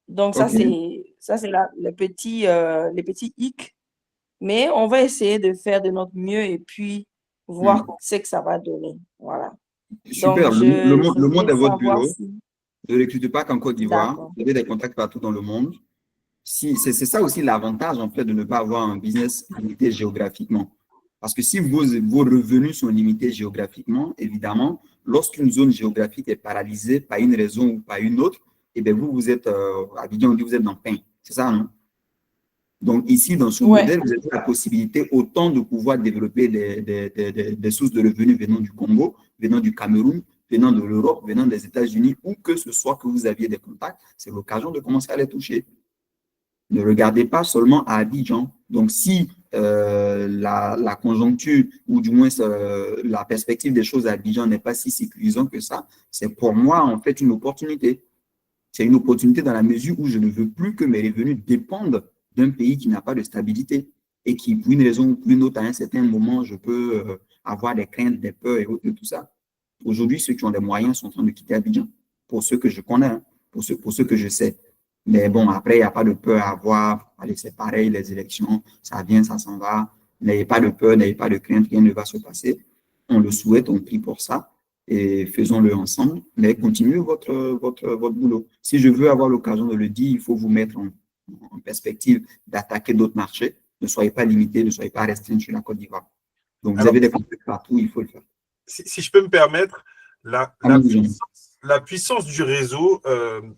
Donc, ça, c'est les petits hic. Mais on va essayer de faire de notre mieux et puis voir ce que ça va donner. Voilà. Super. Donc, le monde est votre bureau. Ne recrutez pas qu'en Côte d'Ivoire. Vous avez des contacts partout dans le monde. C'est ça aussi l'avantage, en fait, de ne pas avoir un business limité géographiquement. Parce que si vos revenus sont limités géographiquement, évidemment, lorsqu'une zone géographique est paralysée par une raison ou par une autre, eh bien, vous êtes, à Abidjan, on dit vous êtes dans le pain. C'est ça, non? Donc, ici, dans ce modèle, vous avez la possibilité autant de pouvoir développer des sources de revenus venant du Congo, venant du Cameroun, venant de l'Europe, venant des États-Unis, où que ce soit que vous aviez des contacts, c'est l'occasion de commencer à les toucher. Ne regardez pas seulement à Abidjan. Donc, si la conjoncture, ou du moins la perspective des choses à Abidjan n'est pas si sécurisante que ça, c'est pour moi, en fait, une opportunité. C'est une opportunité dans la mesure où je ne veux plus que mes revenus dépendent d'un pays qui n'a pas de stabilité et qui, pour une raison ou pour une autre, à un certain moment, je peux avoir des craintes, des peurs et autres, tout ça. Aujourd'hui, ceux qui ont les moyens sont en train de quitter Abidjan, pour ceux que je connais, hein, pour ceux que je sais. Mais bon, après, il n'y a pas de peur à avoir. Allez, c'est pareil, les élections, ça vient, ça s'en va. N'ayez pas de peur, n'ayez pas de crainte, rien ne va se passer. On le souhaite, on prie pour ça. et faisons-le ensemble, mais continuez votre boulot. Si je veux avoir l'occasion de le dire, il faut vous mettre en perspective d'attaquer d'autres marchés. Ne soyez pas limité, ne soyez pas restreint sur la Côte d'Ivoire. Donc, vous avez des contacts partout, il faut le faire. Si je peux me permettre, la puissance du réseau,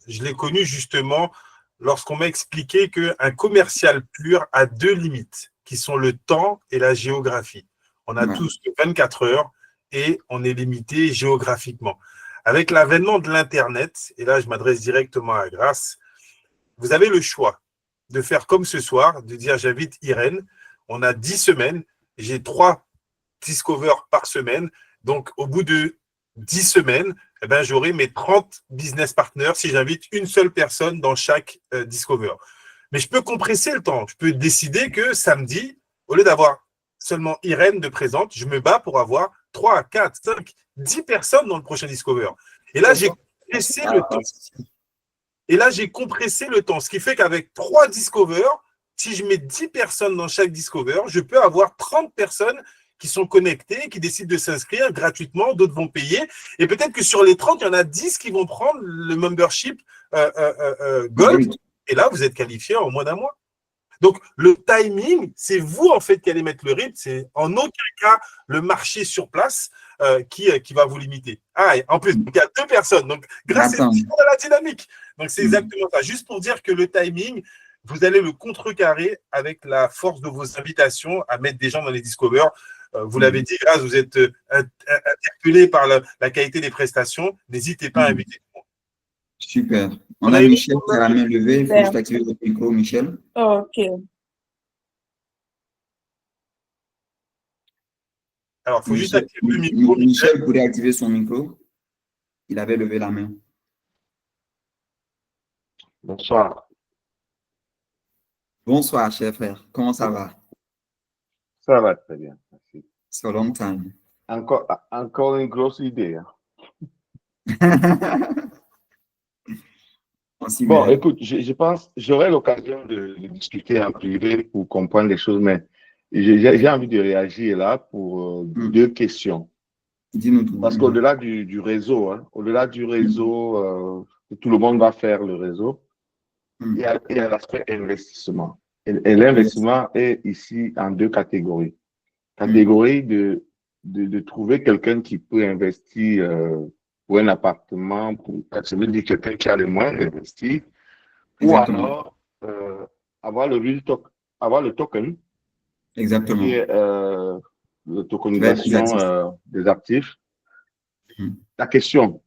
je l'ai connue justement lorsqu'on m'a expliqué qu'un commercial pur a 2 limites, qui sont le temps et la géographie. On a tous 24 heures et on est limité géographiquement. Avec l'avènement de l'Internet, et là je m'adresse directement à Grace, vous avez le choix de faire comme ce soir, de dire j'invite Irène, on a 10 semaines, j'ai 3 Discover par semaine, donc au bout de 10 semaines, eh ben, j'aurai mes 30 business partners si j'invite une seule personne dans chaque Discover. Mais je peux compresser le temps, je peux décider que samedi, au lieu d'avoir seulement Irène de présente, je me bats pour avoir 3, 4, 5, 10 personnes dans le prochain Discover. Et là, j'ai compressé le temps. Et là, j'ai compressé le temps, ce qui fait qu'avec 3 Discover, si je mets 10 personnes dans chaque Discover, je peux avoir 30 personnes qui sont connectées, qui décident de s'inscrire gratuitement, d'autres vont payer. Et peut-être que sur les 30, il y en a 10 qui vont prendre le membership Gold. Et là, vous êtes qualifié en moins d'un mois. Donc, le timing, c'est vous, en fait, qui allez mettre le rythme. C'est en aucun cas le marché sur place qui va vous limiter. Ah, et en plus, il y a 2 personnes. Donc, grâce à la dynamique. Donc, c'est exactement ça. Juste pour dire que le timing, vous allez le contrecarrer avec la force de vos invitations à mettre des gens dans les Discover. Vous l'avez dit, Grace, vous êtes interpellé par la qualité des prestations. N'hésitez pas à inviter. Super. On a Michel qui a la main levée. Il faut juste activer votre micro, Michel. Oh, OK. Alors, il faut juste activer le micro. Michel pourrait activer son micro. Il avait levé la main. Bonsoir. Bonsoir, cher frère. Comment ça va? Ça va très bien. Merci. So long time. Encore une grosse idée. Bon, écoute, je pense j'aurai l'occasion de discuter en privé pour comprendre les choses, mais j'ai envie de réagir là pour 2 questions. Dis-nous tout. Parce qu'au-delà du réseau, au-delà du réseau, tout le monde va faire le réseau, il y a l'aspect investissement. Et l'investissement est ici en 2 catégories. Catégorie de trouver quelqu'un qui peut investir pour un appartement, ça veut dire quelqu'un qui a les moyens d'investir, ou alors avoir le token, exactement, qui est la tokenisation des actifs. La question,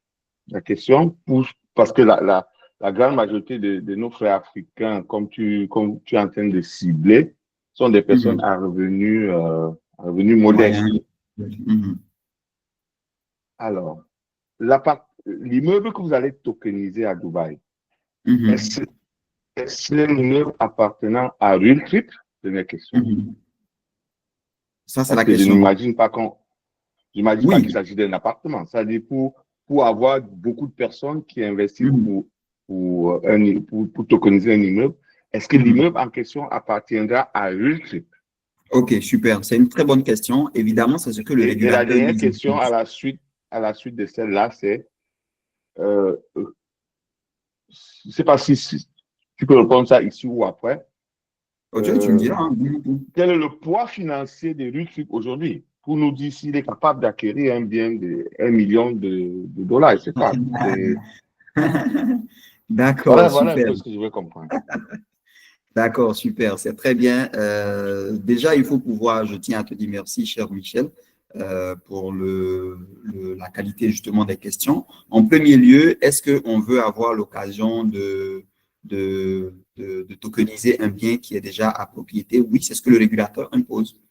parce que la grande majorité de nos frères africains, comme tu es en train de cibler, sont des personnes à revenus modestes. Alors, l'immeuble que vous allez tokeniser à Dubaï, est-ce un immeuble appartenant à Real Trip? C'est ma question. Ça, c'est la question. Je n'imagine pas qu'il s'agit d'un appartement. C'est-à-dire pour avoir beaucoup de personnes qui investissent pour tokeniser un immeuble, est-ce que l'immeuble en question appartiendra à Real Trip? Ok, super. C'est une très bonne question. Évidemment, c'est ce que le régulateur... Et la dernière question à la suite de celle-là, c'est, je ne sais pas si tu peux répondre ça ici ou après. Ok, tu me diras. Quel est le poids financier de Real Trip aujourd'hui pour nous dire s'il est capable d'acquérir un bien de 1 million de dollars, etc. D'accord, voilà super. Un peu ce que je veux comprendre. D'accord, super, c'est très bien. Déjà, il faut pouvoir, je tiens à te dire merci, cher Michel, pour la qualité justement des questions. En premier lieu, est-ce qu'on veut avoir l'occasion de tokeniser un bien qui est déjà à propriété? Oui, c'est ce que le régulateur impose.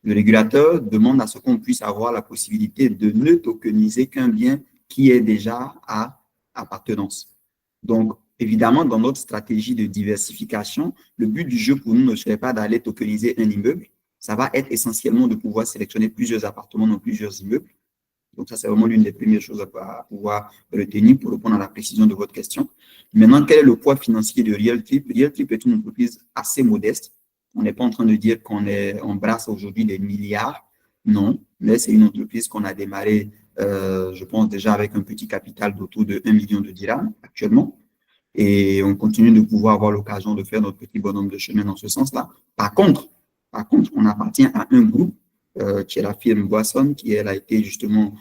Le régulateur demande à ce qu'on puisse avoir la possibilité de ne tokeniser qu'un bien qui est déjà à appartenance. Donc, évidemment, dans notre stratégie de diversification, le but du jeu pour nous ne serait pas d'aller tokeniser un immeuble. Ça va être essentiellement de pouvoir sélectionner plusieurs appartements dans plusieurs immeubles. Donc, ça, c'est vraiment l'une des premières choses à pouvoir retenir pour répondre à la précision de votre question. Maintenant, quel est le poids financier de Real Trip? Real Trip est une entreprise assez modeste. On n'est pas en train de dire qu'on brasse aujourd'hui des milliards. Non, mais c'est une entreprise qu'on a démarrée je pense déjà avec un petit capital d'autour de 1 million de dirhams actuellement. Et on continue de pouvoir avoir l'occasion de faire notre petit bonhomme de chemin dans ce sens-là. Par contre, on appartient à un groupe qui est la firme Boisson, qui elle a été justement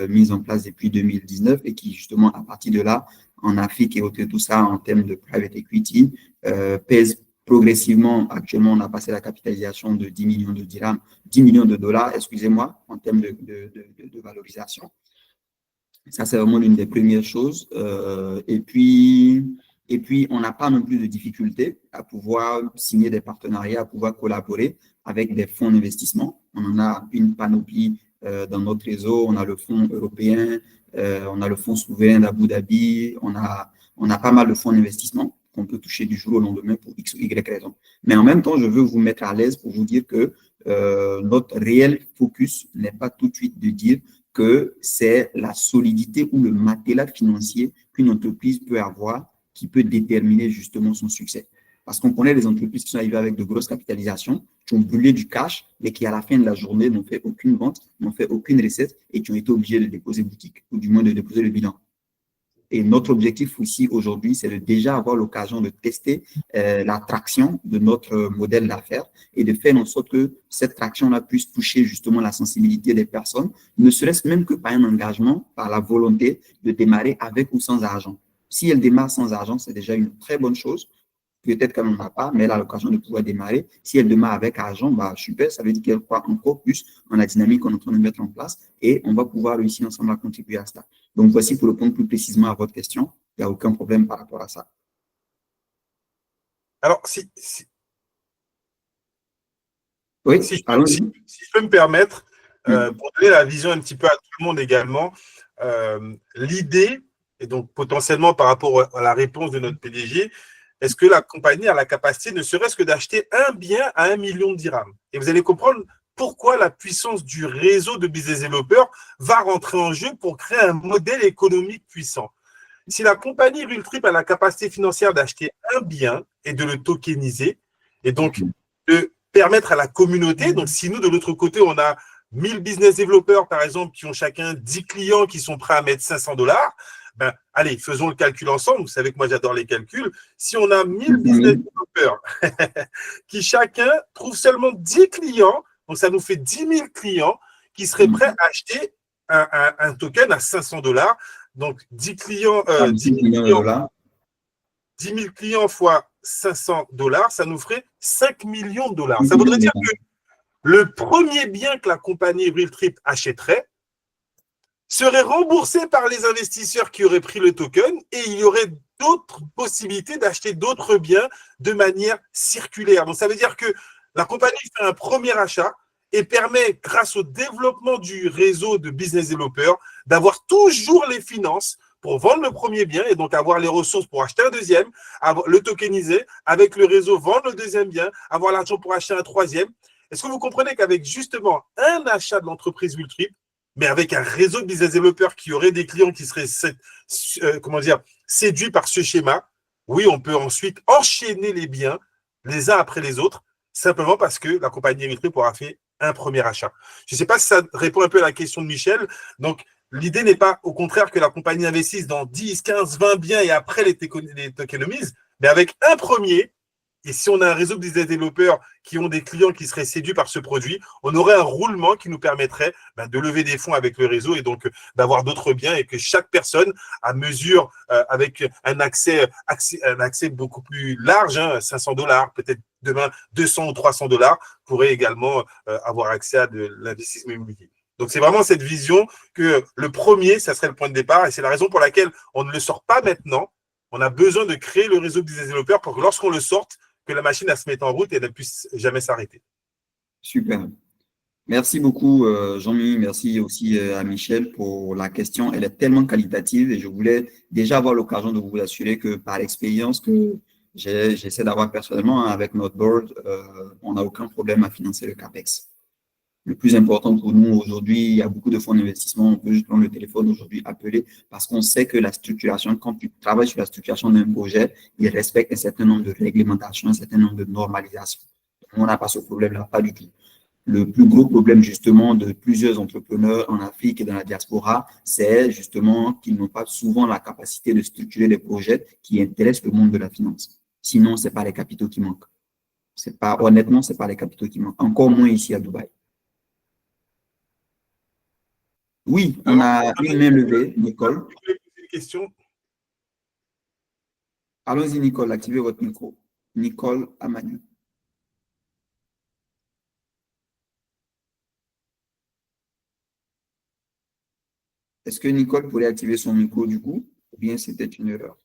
mise en place depuis 2019 et qui justement à partir de là, en Afrique et autour de tout ça, en termes de private equity, pèse progressivement. Actuellement, on a passé la capitalisation de 10 millions de dirhams, 10 millions de dollars, excusez-moi, en termes de valorisation. Ça, c'est vraiment l'une des premières choses. Et puis, on n'a pas non plus de difficulté à pouvoir signer des partenariats, à pouvoir collaborer avec des fonds d'investissement. On en a une panoplie dans notre réseau. On a le fonds européen, on a le fonds souverain d'Abu Dhabi, on a pas mal de fonds d'investissement qu'on peut toucher du jour au lendemain pour X ou Y raison. Mais en même temps, je veux vous mettre à l'aise pour vous dire que notre réel focus n'est pas tout de suite de dire que c'est la solidité ou le matelas financier qu'une entreprise peut avoir qui peut déterminer justement son succès. Parce qu'on connaît des entreprises qui sont arrivées avec de grosses capitalisations, qui ont brûlé du cash, mais qui à la fin de la journée n'ont fait aucune vente, n'ont fait aucune recette et qui ont été obligées de déposer boutique, ou du moins de déposer le bilan. Et notre objectif aussi aujourd'hui, c'est de déjà avoir l'occasion de tester la traction de notre modèle d'affaires et de faire en sorte que cette traction-là puisse toucher justement la sensibilité des personnes, ne serait-ce même que par un engagement, par la volonté de démarrer avec ou sans argent. Si elle démarre sans argent, c'est déjà une très bonne chose. Peut-être qu'elle n'en a pas, mais elle a l'occasion de pouvoir démarrer. Si elle démarre avec argent, bah super, ça veut dire qu'elle croit encore plus en la dynamique qu'on est en train de mettre en place et on va pouvoir réussir ensemble à contribuer à ça. Donc, voici pour répondre plus précisément à votre question. Il n'y a aucun problème par rapport à ça. Alors, oui, si je peux me permettre, pour donner la vision un petit peu à tout le monde également, l'idée, et donc potentiellement par rapport à la réponse de notre PDG, est-ce que la compagnie a la capacité ne serait-ce que d'acheter un bien à 1 million de dirhams? Et vous allez comprendre pourquoi la puissance du réseau de business développeurs va rentrer en jeu pour créer un modèle économique puissant. Si la compagnie Realtrip a la capacité financière d'acheter un bien et de le tokeniser, et donc de permettre à la communauté, donc si nous, de l'autre côté, on a 1000 business développeurs, par exemple, qui ont chacun 10 clients qui sont prêts à mettre $500, ben, allez, faisons le calcul ensemble. Vous savez que moi, j'adore les calculs. Si on a 1000 business développeurs qui chacun trouve seulement 10 clients, donc ça nous fait 10 000 clients qui seraient prêts à acheter un token à $500. Donc, 10 clients, 10 000 clients fois $500, ça nous ferait 5 millions de dollars. Ça voudrait dire que le premier bien que la compagnie Realtrip achèterait serait remboursé par les investisseurs qui auraient pris le token et il y aurait d'autres possibilités d'acheter d'autres biens de manière circulaire. Donc, ça veut dire que la compagnie fait un premier achat et permet, grâce au développement du réseau de business développeurs, d'avoir toujours les finances pour vendre le premier bien et donc avoir les ressources pour acheter un deuxième, le tokeniser, avec le réseau vendre le deuxième bien, avoir l'argent pour acheter un troisième. Est-ce que vous comprenez qu'avec justement un achat de l'entreprise Realtrip, mais avec un réseau de business développeurs qui aurait des clients qui seraient séduits par ce schéma, oui, on peut ensuite enchaîner les biens les uns après les autres, simplement parce que la compagnie Realtrip aura fait un premier achat. Je ne sais pas si ça répond un peu à la question de Michel. Donc, l'idée n'est pas, au contraire, que la compagnie investisse dans 10, 15, 20 biens et après les tokenomises, mais avec un premier. Et si on a un réseau de business développeurs qui ont des clients qui seraient séduits par ce produit, on aurait un roulement qui nous permettrait de lever des fonds avec le réseau et donc d'avoir d'autres biens et que chaque personne, à mesure, avec un accès beaucoup plus large, $500, peut-être demain $200 ou $300, pourrait également avoir accès à de l'investissement immobilier. Donc, c'est vraiment cette vision que le premier, ça serait le point de départ et c'est la raison pour laquelle on ne le sort pas maintenant. On a besoin de créer le réseau de business développeurs pour que lorsqu'on le sorte, que la machine elle se mette en route et ne puisse jamais s'arrêter. Super. Merci beaucoup, Jean-Mi. Merci aussi à Michel pour la question. Elle est tellement qualitative et je voulais déjà avoir l'occasion de vous assurer que par l'expérience que j'essaie d'avoir personnellement avec notre board, on n'a aucun problème à financer le CAPEX. Le plus important pour nous aujourd'hui, il y a beaucoup de fonds d'investissement. On peut juste prendre le téléphone aujourd'hui, appeler, parce qu'on sait que la structuration, quand tu travailles sur la structuration d'un projet, il respecte un certain nombre de réglementations, un certain nombre de normalisations. On n'a pas ce problème-là, pas du tout. Le plus gros problème justement de plusieurs entrepreneurs en Afrique et dans la diaspora, c'est justement qu'ils n'ont pas souvent la capacité de structurer des projets qui intéressent le monde de la finance. Sinon, c'est pas les capitaux qui manquent. Honnêtement, c'est pas les capitaux qui manquent. Encore moins ici à Dubaï. Oui, on a une main levée, Nicole. Vous voulez poser une question? Allons-y, Nicole, activez votre micro. Nicole Amani. Est-ce que Nicole pourrait activer son micro du coup, ou bien c'était une erreur?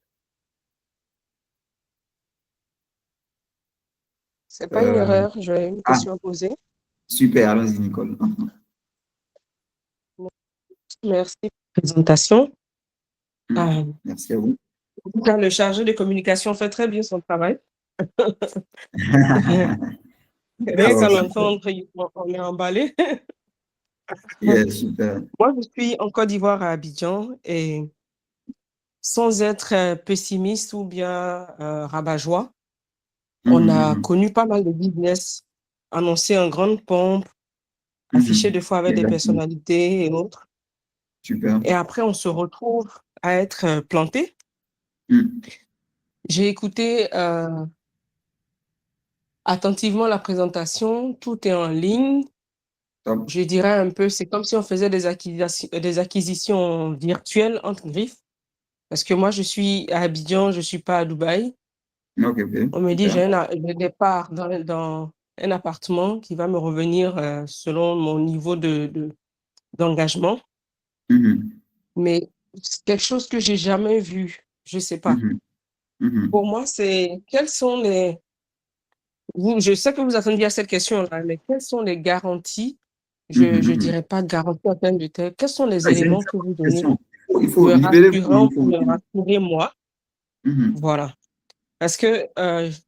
C'est pas une erreur, j'ai une question à poser. Super, allons-y, Nicole. Merci pour la présentation. Merci à vous. En tout cas, le chargé de communication fait très bien son travail. Rien qu'à l'entendre, on est emballé. Yeah, super. Moi, je suis en Côte d'Ivoire à Abidjan et sans être pessimiste ou bien rabat-joie, on a connu pas mal de business annoncés en grande pompe, affichés des fois avec des personnalités et autres. Super. Et après, on se retrouve à être planté. J'ai écouté attentivement la présentation, tout est en ligne. Je dirais un peu, c'est comme si on faisait des acquisitions virtuelles entre griffes. Parce que moi, je suis à Abidjan, je ne suis pas à Dubaï. On me dit, j'ai un départ dans un appartement qui va me revenir selon mon niveau d'engagement. Mais c'est quelque chose que je n'ai jamais vu. Je ne sais pas. Pour moi, c'est quels sont les... je sais que vous attendez à cette question-là, mais quelles sont les garanties? Je ne dirais pas garantie en termes de tel. Quels sont les éléments que vous donnez il faut libérer pour me rassurer moi? Voilà. Parce que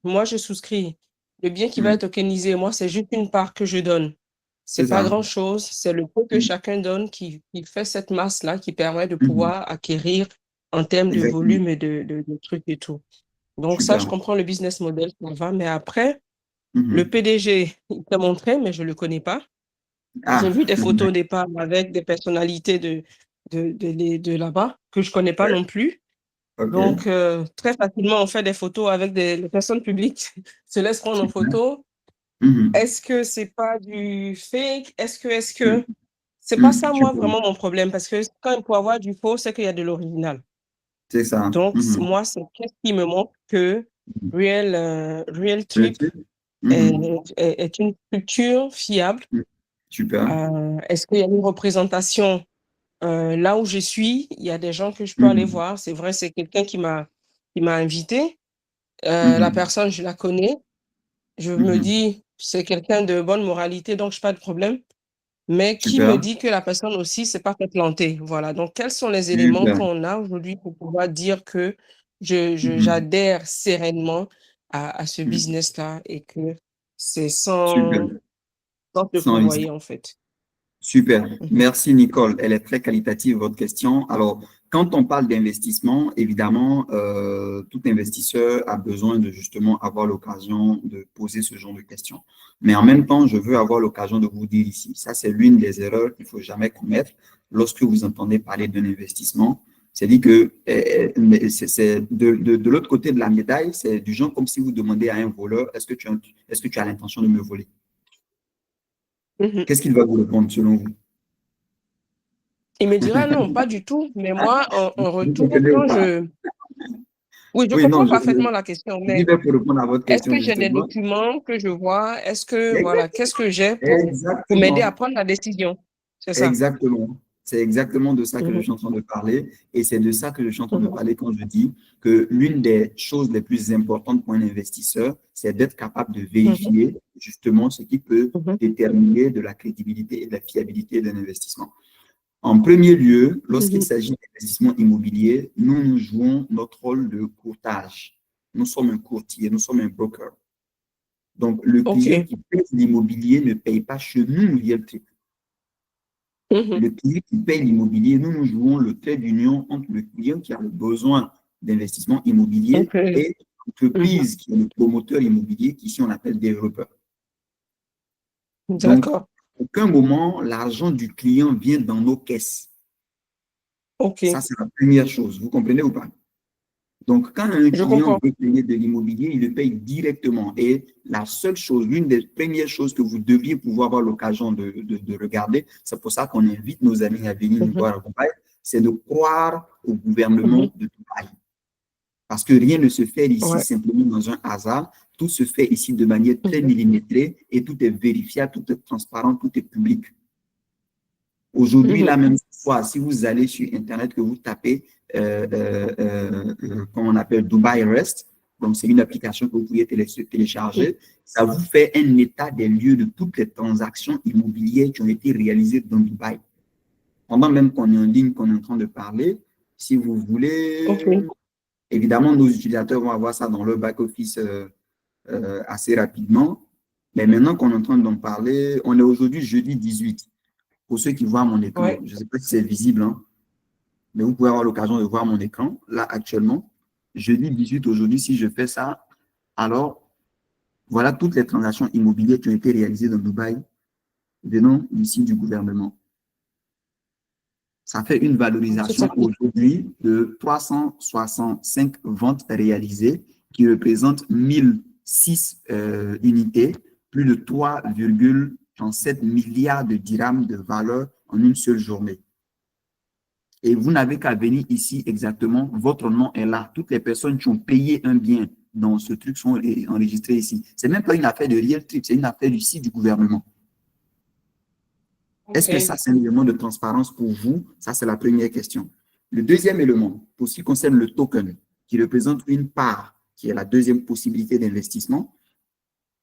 moi, je souscris. Le bien qui va être tokenisé, moi, c'est juste une part que je donne. C'est pas grand-chose. C'est le peu que chacun donne qui fait cette masse-là, qui permet de pouvoir acquérir en termes de volume et de trucs et tout. Donc ça, je comprends le business model, ça va. Mais après, le PDG, il t'a montré, mais je ne le connais pas. J'ai vu des photos au départ avec des personnalités de là-bas que je ne connais pas non plus. Donc, très facilement, on fait des photos avec les personnes publiques, se laissent prendre en photo. Est-ce que ce n'est pas du fake? Est-ce que... C'est pas ça, moi, vraiment mon problème. Parce que quand il faut avoir du faux, c'est qu'il y a de l'original. C'est ça. Donc, moi, c'est qu'est-ce qui me montre que Real Trip est une structure fiable. Super. Est-ce qu'il y a une représentation là où je suis? Il y a des gens que je peux aller voir. C'est vrai, c'est quelqu'un qui m'a invité. La personne, je la connais. Je me dis, c'est quelqu'un de bonne moralité, donc je n'ai pas de problème. Mais qui me dit que la personne aussi ne s'est pas fait planter? Voilà. Donc, quels sont les éléments qu'on a aujourd'hui pour pouvoir dire que j'adhère sereinement à ce business-là et que c'est sans te fourvoyer, en fait. Super. Merci, Nicole. Elle est très qualitative, votre question. Alors, quand on parle d'investissement, évidemment, tout investisseur a besoin de justement avoir l'occasion de poser ce genre de questions. Mais en même temps, je veux avoir l'occasion de vous dire ici, ça c'est l'une des erreurs qu'il ne faut jamais commettre lorsque vous entendez parler d'un investissement. C'est-à-dire que c'est de l'autre côté de la médaille, c'est du genre comme si vous demandez à un voleur, est-ce que tu as l'intention de me voler? Qu'est-ce qu'il va vous répondre selon vous? Il me dira non, pas du tout. Mais moi, en retour, quand je... Oui, je comprends parfaitement la question. Mais est-ce que j'ai des documents que je vois? Est-ce que, voilà, qu'est-ce que j'ai pour m'aider à prendre la décision? C'est ça. Exactement. C'est exactement de ça que je suis en train de parler. Et c'est de ça que je suis en train de parler quand je dis que l'une des choses les plus importantes pour un investisseur, c'est d'être capable de vérifier justement ce qui peut déterminer de la crédibilité et de la fiabilité d'un investissement. En premier lieu, lorsqu'il s'agit d'investissement immobilier, nous jouons notre rôle de courtage. Nous sommes un courtier, nous sommes un broker. Donc, le client qui paye l'immobilier ne paye pas chez nous Real Trip. Le client qui paye l'immobilier, nous jouons le trait d'union entre le client qui a le besoin d'investissement immobilier et l'entreprise qui est le promoteur immobilier, qu'ici on appelle développeur. Donc, D'accord. à aucun moment, l'argent du client vient dans nos caisses. OK. Ça, c'est la première chose. Vous comprenez ou pas? Donc, quand un Je client comprends. veut payer de l'immobilier, il le paye directement. Et la seule chose, l'une des premières choses que vous devriez pouvoir avoir l'occasion de regarder, c'est pour ça qu'on invite nos amis à venir nous voir à Dubaï, c'est de croire au gouvernement de Dubaï. Parce que rien ne se fait ici Ouais. simplement dans un hasard. Tout se fait ici de manière très millimétrée et tout est vérifiable, tout est transparent, tout est public. Aujourd'hui, la même fois, si vous allez sur Internet, que vous tapez, comment on appelle, Dubai Rest, donc c'est une application que vous pouvez télécharger, ça vous fait un état des lieux de toutes les transactions immobilières qui ont été réalisées dans Dubaï. Pendant même qu'on est en ligne, qu'on est en train de parler, si vous voulez, évidemment, nos utilisateurs vont avoir ça dans leur back-office assez rapidement. Mais maintenant qu'on est en train d'en parler, on est aujourd'hui jeudi 18. Pour ceux qui voient mon écran, je ne sais pas si c'est visible, hein, mais vous pouvez avoir l'occasion de voir mon écran, là, actuellement. Jeudi 18, aujourd'hui, si je fais ça, alors, voilà toutes les transactions immobilières qui ont été réalisées dans Dubaï, venant ici du gouvernement. Ça fait une valorisation aujourd'hui de 365 ventes réalisées qui représentent 1006 unités, plus de 3,7 milliards de dirhams de valeur en une seule journée. Et vous n'avez qu'à venir ici exactement, votre nom est là. Toutes les personnes qui ont payé un bien dans ce truc sont enregistrées ici. Ce n'est même pas une affaire de Real Trip, c'est une affaire ici du gouvernement. Est-ce que ça, c'est un élément de transparence pour vous? Ça, c'est la première question. Le deuxième élément, pour ce qui concerne le token, qui représente une part, qui est la deuxième possibilité d'investissement,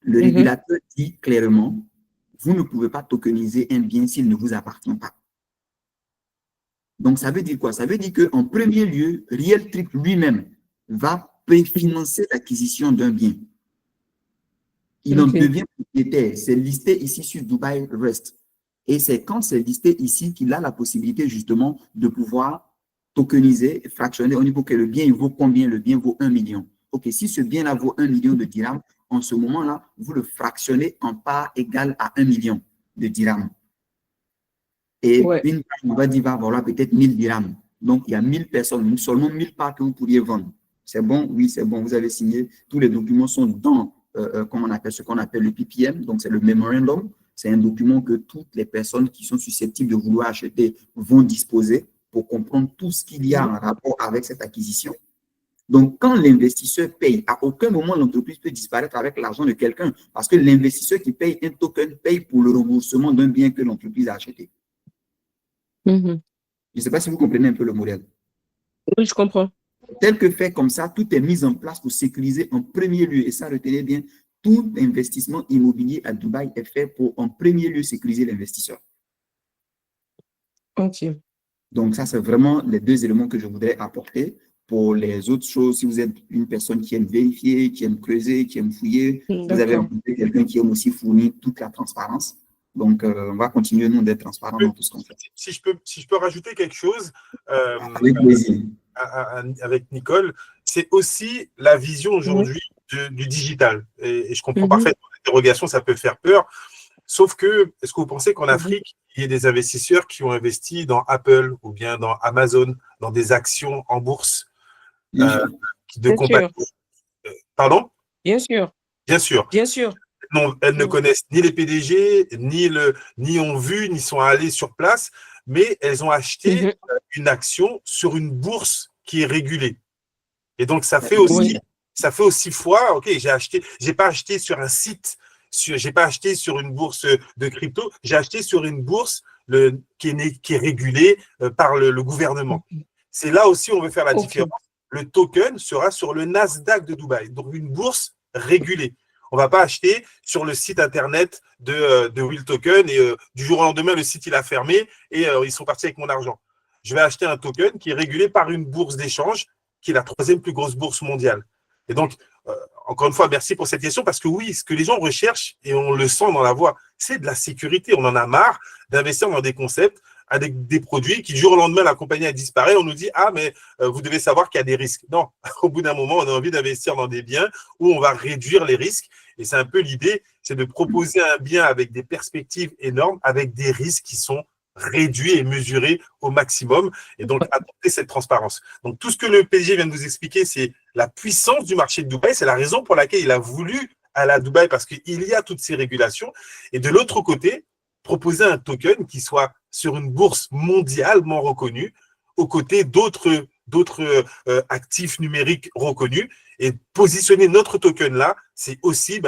le régulateur dit clairement, vous ne pouvez pas tokeniser un bien s'il ne vous appartient pas. Donc, ça veut dire quoi? Ça veut dire qu'en premier lieu, Real Trip lui-même va financer l'acquisition d'un bien. Il en devient propriétaire. C'est listé ici sur Dubai Rest. Et c'est quand c'est listé ici qu'il a la possibilité justement de pouvoir tokeniser, fractionner au niveau que le bien il vaut combien? Le bien vaut 1 million. OK, si ce bien-là vaut 1 million de dirhams, en ce moment-là, vous le fractionnez en part égale à 1 million de dirhams. Et une part, on va dire, va valoir peut-être 1000 dirhams. Donc, il y a 1000 personnes, seulement 1000 parts que vous pourriez vendre. C'est bon? Oui, c'est bon. Vous avez signé. Tous les documents sont dans comment on appelle, ce qu'on appelle le PPM. Donc, c'est le memorandum. C'est un document que toutes les personnes qui sont susceptibles de vouloir acheter vont disposer pour comprendre tout ce qu'il y a en rapport avec cette acquisition. Donc, quand l'investisseur paye, à aucun moment l'entreprise peut disparaître avec l'argent de quelqu'un parce que l'investisseur qui paye un token paye pour le remboursement d'un bien que l'entreprise a acheté. Je ne sais pas si vous comprenez un peu le modèle. Oui, je comprends. Tel que fait comme ça, tout est mis en place pour sécuriser en premier lieu. Et ça, retenez bien, tout investissement immobilier à Dubaï est fait pour, en premier lieu, sécuriser l'investisseur. OK. Donc, ça, c'est vraiment les deux éléments que je voudrais apporter. Pour les autres choses, si vous êtes une personne qui aime vérifier, qui aime creuser, qui aime fouiller, vous avez rencontré quelqu'un qui aime aussi fournir toute la transparence. Donc, on va continuer, nous, d'être transparents dans tout ce qu'on fait. Si je peux rajouter quelque chose avec plaisir. Avec Nicole, c'est aussi la vision aujourd'hui du digital. Et je comprends parfaitement l'interrogation, ça peut faire peur. Sauf que, est-ce que vous pensez qu'en Afrique, il y a des investisseurs qui ont investi dans Apple ou bien dans Amazon, dans des actions en bourse de compagnie? Pardon? Bien sûr. Bien sûr. Bien sûr. Non, elles ne connaissent ni les PDG, ni ont vu, ni sont allées sur place, mais elles ont acheté une action sur une bourse qui est régulée. Et donc, ça fait aussi foi. OK, j'ai pas acheté sur un site, j'ai pas acheté sur une bourse de crypto, j'ai acheté sur une bourse qui est régulée par le gouvernement. C'est là aussi où on veut faire la différence. Le token sera sur le Nasdaq de Dubaï, donc une bourse régulée. On ne va pas acheter sur le site internet de Will Token et du jour au lendemain, le site il a fermé et ils sont partis avec mon argent. Je vais acheter un token qui est régulé par une bourse d'échange qui est la 3e plus grosse bourse mondiale. Et donc, encore une fois, merci pour cette question parce que oui, ce que les gens recherchent et on le sent dans la voix, c'est de la sécurité. On en a marre d'investir dans des concepts avec des produits qui, du jour au lendemain, la compagnie a disparu. On nous dit, ah, mais vous devez savoir qu'il y a des risques. Non, au bout d'un moment, on a envie d'investir dans des biens où on va réduire les risques. Et c'est un peu l'idée, c'est de proposer un bien avec des perspectives énormes, avec des risques qui sont réduits et mesurés au maximum, et donc apporter cette transparence. Donc tout ce que le PDG vient de nous expliquer, c'est la puissance du marché de Dubaï, c'est la raison pour laquelle il a voulu aller à Dubaï, parce qu'il y a toutes ces régulations. Et de l'autre côté, proposer un token qui soit sur une bourse mondialement reconnue, aux côtés d'autres actifs numériques reconnus, et positionner notre token là, c'est aussi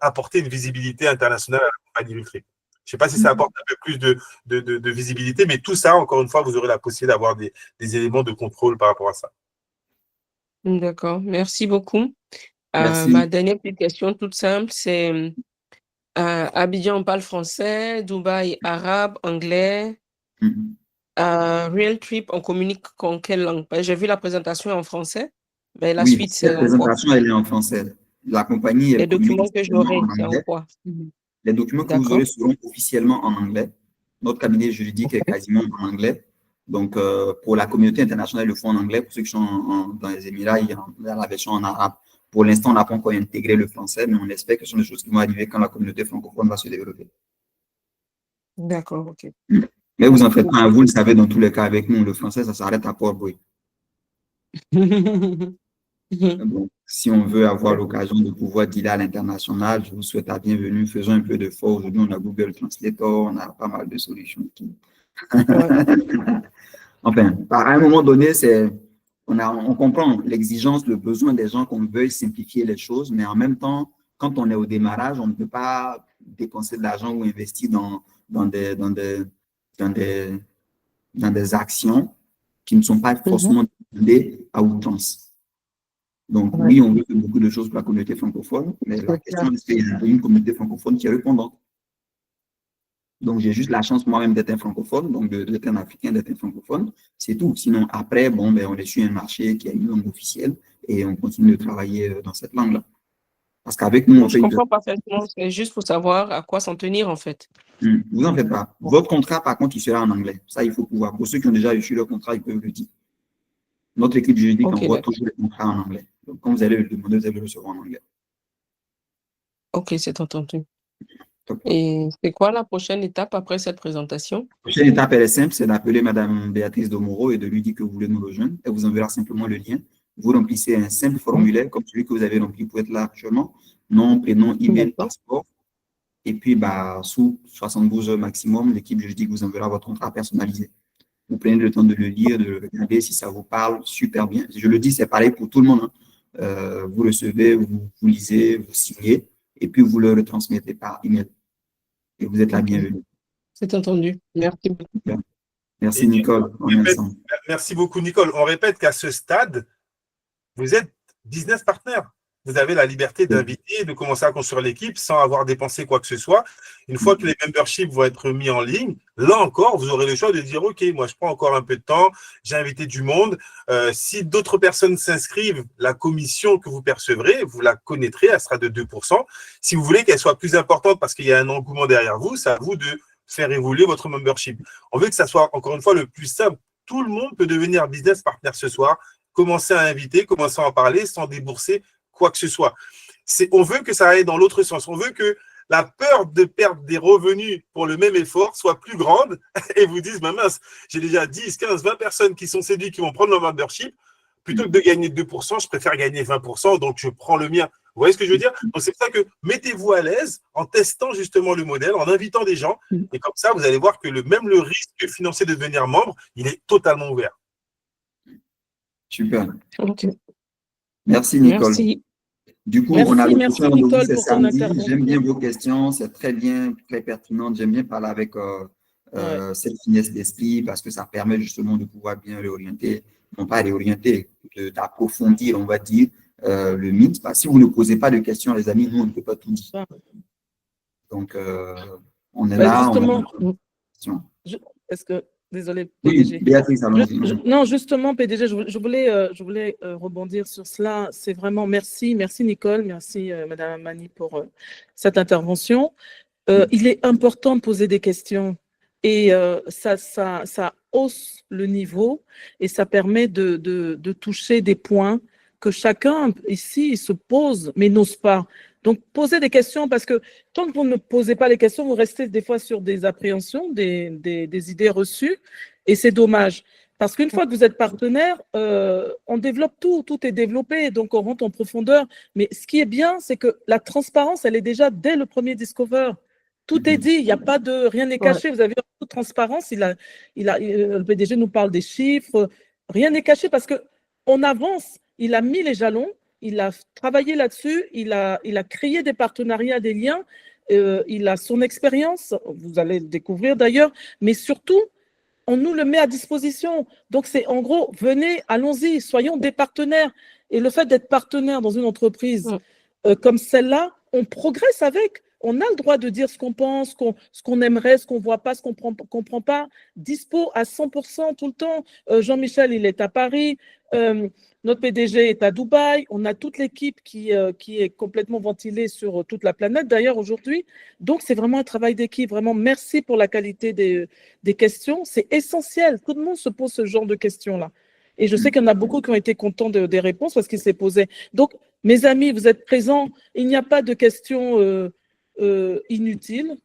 apporter une visibilité internationale à la compagnie Lutri. Je ne sais pas si ça apporte un peu plus de visibilité, mais tout ça, encore une fois, vous aurez la possibilité d'avoir des éléments de contrôle par rapport à ça. D'accord, merci beaucoup. Merci. Ma dernière petite question toute simple, c'est Abidjan, on parle français, Dubaï, arabe, anglais. Real Trip, on communique en quelle langue? J'ai vu la présentation en français, mais la suite, c'est la présentation, elle est en français. La compagnie, les documents que j'aurai, c'est en quoi? Les documents que vous aurez seront officiellement en anglais. Notre cabinet juridique est quasiment en anglais. Donc, pour la communauté internationale, ils le font en anglais. Pour ceux qui sont dans les Émirats, il y a la version en arabe. Pour l'instant, on n'a pas encore intégré le français, mais on espère que ce sont des choses qui vont arriver quand la communauté francophone va se développer. D'accord, ok. Mais vous en faites pas, vous le savez, dans tous les cas, avec nous, le français, ça s'arrête à Port-Boué. Donc, si on veut avoir l'occasion de pouvoir dealer à l'international, je vous souhaite la bienvenue. Faisons un peu d'effort. Aujourd'hui, on a Google Translator, on a pas mal de solutions. Enfin, à un moment donné, on comprend l'exigence, le besoin des gens qu'on veuille simplifier les choses, mais en même temps, quand on est au démarrage, on ne peut pas dépenser de l'argent ou investir dans des actions qui ne sont pas forcément demandées à outrance. Donc, oui, on veut beaucoup de choses pour la communauté francophone, mais la question est qu'il y a une communauté francophone qui est répondante. Donc, j'ai juste la chance moi-même d'être un francophone, donc d'être un Africain, d'être un francophone, c'est tout. Sinon, après, on est sur un marché qui a une langue officielle et on continue de travailler dans cette langue-là. Parce qu'avec nous, je comprends parfaitement, c'est juste pour savoir à quoi s'en tenir, en fait. Vous en faites pas. Votre contrat, par contre, il sera en anglais. Ça, il faut pouvoir. Pour ceux qui ont déjà reçu leur contrat, ils peuvent le dire. Notre équipe juridique envoie toujours les contrats en anglais. Donc, quand vous allez le demander, vous allez le recevoir en anglais. Ok, c'est entendu. Et c'est quoi la prochaine étape après cette présentation? La prochaine étape, elle est simple, c'est d'appeler Mme Béatrice Domoro et de lui dire que vous voulez nous rejoindre. Elle vous enverra simplement le lien. Vous remplissez un simple formulaire comme celui que vous avez rempli pour être là actuellement. Nom, prénom, email, passeport. Et puis, sous 72 heures maximum, l'équipe juridique vous enverra votre contrat personnalisé. Vous prenez le temps de le lire, de le regarder. Si ça vous parle, super bien. Je le dis, c'est pareil pour tout le monde. Vous recevez, vous lisez, vous signez, et puis vous le retransmettez par email. Et vous êtes la bienvenue. C'est entendu. Merci beaucoup. Merci, Nicole. Merci beaucoup, Nicole. On répète qu'à ce stade, vous êtes business partner. Vous avez la liberté d'inviter, de commencer à construire l'équipe sans avoir dépensé quoi que ce soit. Une fois que les memberships vont être mis en ligne, là encore, vous aurez le choix de dire « Ok, moi, je prends encore un peu de temps, j'ai invité du monde. Si d'autres personnes s'inscrivent, la commission que vous percevrez, vous la connaîtrez, elle sera de 2%. Si vous voulez qu'elle soit plus importante parce qu'il y a un engouement derrière vous, c'est à vous de faire évoluer votre membership. On veut que ça soit, encore une fois, le plus simple. Tout le monde peut devenir business partner ce soir, commencer à inviter, commencer à en parler sans débourser quoi que ce soit. On veut que ça aille dans l'autre sens. On veut que la peur de perdre des revenus pour le même effort soit plus grande et vous disent, mince, j'ai déjà 10, 15, 20 personnes qui sont séduites, qui vont prendre leur membership. Plutôt que de gagner 2%, je préfère gagner 20%, donc je prends le mien. Vous voyez ce que je veux dire? Donc, c'est pour ça que mettez-vous à l'aise en testant justement le modèle, en invitant des gens. Et comme ça, vous allez voir que même le risque financier de devenir membre, il est totalement ouvert. Super. Ok. Merci, Nicole. Merci. Du coup, on a le prochain rendez-vous, c'est samedi. J'aime bien vos questions, c'est très bien, très pertinent. J'aime bien parler avec cette finesse d'esprit parce que ça permet justement de pouvoir bien réorienter, non pas réorienter, d'approfondir, on va dire, le mythe. Parce que si vous ne posez pas de questions, les amis, nous, on ne peut pas tout dire. Donc, on est là. Justement, est-ce que désolé, PDG. Oui, Béatrice, allons-y. Non, justement, PDG, je voulais rebondir sur cela. C'est vraiment merci Nicole, merci Madame Mani pour cette intervention. Il est important de poser des questions et ça hausse le niveau et ça permet de toucher des points que chacun ici se pose mais n'ose pas. Donc, posez des questions parce que tant que vous ne posez pas les questions, vous restez des fois sur des appréhensions, des idées reçues et c'est dommage. Parce qu'une fois que vous êtes partenaire, on développe tout est développé, donc on rentre en profondeur. Mais ce qui est bien, c'est que la transparence, elle est déjà dès le premier Discover. Tout est dit, il n'y a pas de rien n'est caché. Vous avez toute transparence. Le PDG nous parle des chiffres. Rien n'est caché parce que on avance. Il a mis les jalons, il a travaillé là-dessus, il a créé des partenariats, des liens. Il a son expérience. Vous allez le découvrir d'ailleurs, mais surtout, on nous le met à disposition. Donc, c'est en gros, venez, allons-y, soyons des partenaires. Et le fait d'être partenaire dans une entreprise comme celle-là, on progresse avec. On a le droit de dire ce qu'on pense, ce qu'on aimerait, ce qu'on ne voit pas, ce qu'on ne comprend pas. Dispo à 100% tout le temps. Jean-Michel, il est à Paris. Notre PDG est à Dubaï. On a toute l'équipe qui est complètement ventilée sur toute la planète, d'ailleurs, aujourd'hui. Donc, c'est vraiment un travail d'équipe. Vraiment, merci pour la qualité des questions. C'est essentiel. Tout le monde se pose ce genre de questions-là. Et je sais qu'il y en a beaucoup qui ont été contents des réponses parce qu'ils s'est posé. Donc, mes amis, vous êtes présents. Il n'y a pas de questions inutiles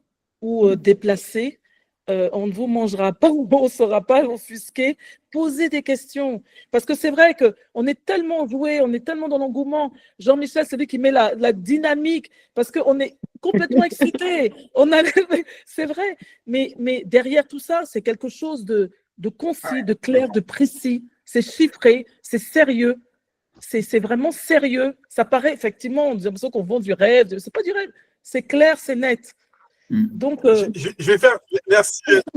ou déplacées. On ne vous mangera pas ou on ne sera pas offusqué. Posez des questions. Parce que c'est vrai qu'on est tellement joué, on est tellement dans l'engouement. Jean-Michel, c'est lui qui met la dynamique parce qu'on est complètement excité. C'est vrai. Mais derrière tout ça, c'est quelque chose de concis, de clair, de précis. C'est chiffré, c'est sérieux. C'est vraiment sérieux. Ça paraît, effectivement, on a l'impression qu'on vend du rêve. C'est pas du rêve. C'est clair, c'est net. Donc, je vais faire.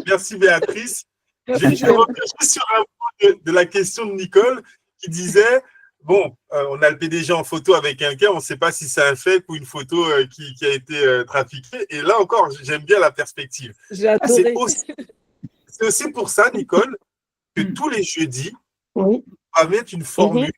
Merci Béatrice. Je vais revenir sur un point de la question de Nicole qui disait bon, on a le PDG en photo avec quelqu'un, on ne sait pas si c'est un fake ou une photo qui a été trafiquée. Et là encore, j'aime bien la perspective. J'ai adoré. C'est aussi pour ça, Nicole, que tous les jeudis, on va mettre une formule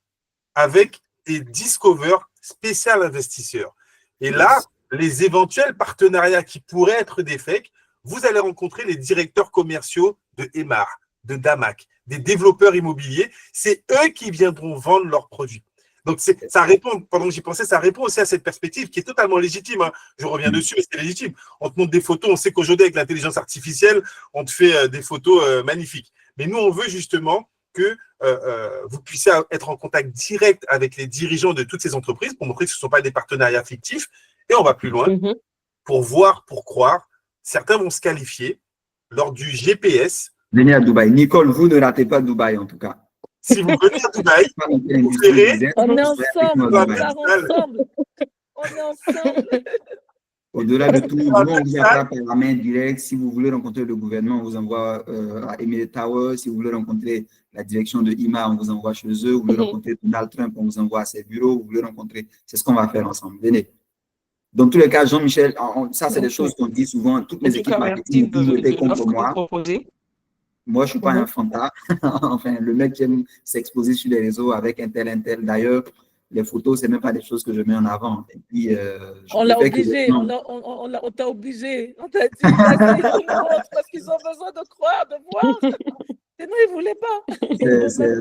avec des Discover spécial investisseurs. Et là, les éventuels partenariats qui pourraient être des fakes, vous allez rencontrer les directeurs commerciaux de Emar, de Damac, des développeurs immobiliers. C'est eux qui viendront vendre leurs produits. Donc, ça répond, pendant que j'y pensais, ça répond aussi à cette perspective qui est totalement légitime. Hein. Je reviens dessus, mais c'est légitime. On te montre des photos, on sait qu'aujourd'hui, avec l'intelligence artificielle, on te fait des photos magnifiques. Mais nous, on veut justement que vous puissiez être en contact direct avec les dirigeants de toutes ces entreprises pour montrer que ce ne sont pas des partenariats fictifs. Et on va plus loin pour voir, pour croire. Certains vont se qualifier lors du GPS. Venez à Dubaï. Nicole, vous ne ratez pas Dubaï en tout cas. Si vous venez à Dubaï, vous verrez. On est ensemble, on part ensemble. On est ensemble. Au-delà de tout, nous, on vous attrape par la main directe. Si vous voulez rencontrer le gouvernement, on vous envoie à Emirates Tower. Si vous voulez rencontrer la direction de IMA, on vous envoie chez eux. Vous voulez rencontrer Donald Trump, on vous envoie à ses bureaux. Vous voulez rencontrer, c'est ce qu'on va faire ensemble. Venez. Dans tous les cas, Jean-Michel, ça, c'est des choses qu'on dit souvent. Toutes les équipes marketing ont toujours été contre moi. Moi, je ne suis pas un fantard. Enfin, le mec qui aime s'exposer sur les réseaux avec un tel. D'ailleurs, les photos, ce n'est même pas des choses que je mets en avant. Et puis, on l'a obligé, on t'a obligé. On t'a dit, parce qu'ils ont besoin de croire, de voir. Sinon, ils ne voulaient pas.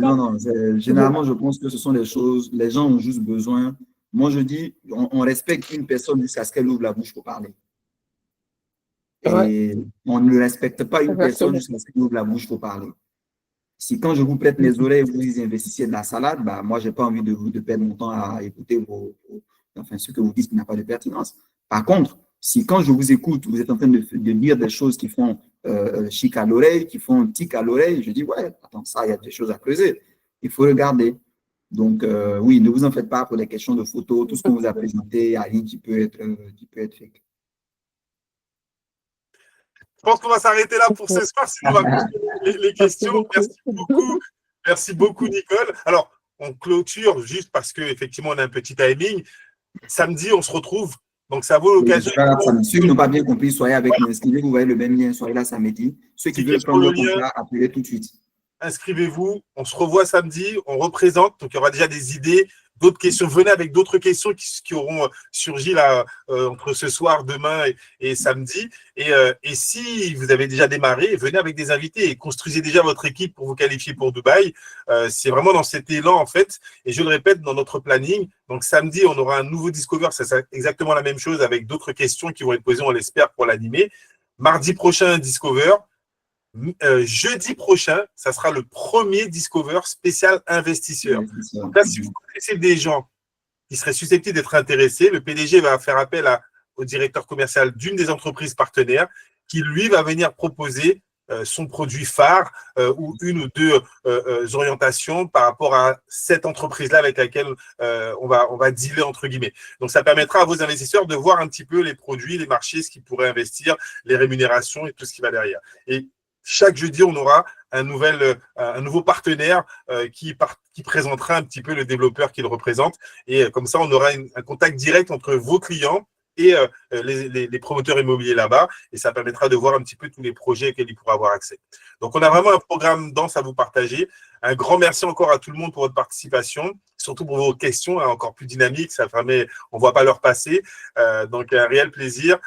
Non, généralement, je pense que ce sont des choses, les gens ont juste besoin. Moi, je dis, on respecte une personne jusqu'à ce qu'elle ouvre la bouche pour parler. Et on ne respecte pas une personne jusqu'à ce qu'elle ouvre la bouche pour parler. Si quand je vous prête mes oreilles, vous y investissez de la salade, bah, moi, je n'ai pas envie de perdre mon temps à écouter ce que vous dites qui n'a pas de pertinence. Par contre, si quand je vous écoute, vous êtes en train de dire des choses qui font chic à l'oreille, qui font tic à l'oreille, je dis, ouais, attends, ça, il y a des choses à creuser. Il faut regarder. Donc, oui, ne vous en faites pas pour les questions de photos. Tout ce qu'on vous a présenté, Ali, qui peut être fake. Je pense qu'on va s'arrêter là pour ce soir, sinon on va continuer les questions. Merci beaucoup, Nicole. Alors, on clôture juste parce qu'effectivement, on a un petit timing. Samedi, on se retrouve. Donc, ça vaut l'occasion. Ceux qui n'ont pas bien compris, soyez avec nous. Inscrivez-vous, vous voyez le même lien, soyez là samedi. Ceux qui veulent prendre le contrat, appelez tout de suite. Inscrivez-vous. On se revoit samedi. On représente. Donc, il y aura déjà des idées d'autres questions, venez avec d'autres questions qui auront surgi là entre ce soir, demain et samedi. Et si vous avez déjà démarré, venez avec des invités et construisez déjà votre équipe pour vous qualifier pour Dubaï. C'est vraiment dans cet élan, en fait. Et je le répète, dans notre planning, donc samedi, on aura un nouveau Discover. Ça sera exactement la même chose avec d'autres questions qui vont être posées, on l'espère, pour l'animer. Mardi prochain, Discover. Jeudi prochain, ça sera le premier Discover spécial investisseur. Donc là, si vous connaissez des gens qui seraient susceptibles d'être intéressés, le PDG va faire appel au directeur commercial d'une des entreprises partenaires qui, lui, va venir proposer son produit phare ou une ou deux orientations par rapport à cette entreprise-là avec laquelle on va dealer, entre guillemets. Donc, ça permettra à vos investisseurs de voir un petit peu les produits, les marchés, ce qu'ils pourraient investir, les rémunérations et tout ce qui va derrière. Et chaque jeudi, on aura un nouveau partenaire qui présentera un petit peu le développeur qu'il représente. Et comme ça, on aura un contact direct entre vos clients et les promoteurs immobiliers là-bas. Et ça permettra de voir un petit peu tous les projets auxquels ils pourront avoir accès. Donc, on a vraiment un programme dense à vous partager. Un grand merci encore à tout le monde pour votre participation, surtout pour vos questions, encore plus dynamiques. Ça permet, on ne voit pas l'heure passer. Donc, un réel plaisir.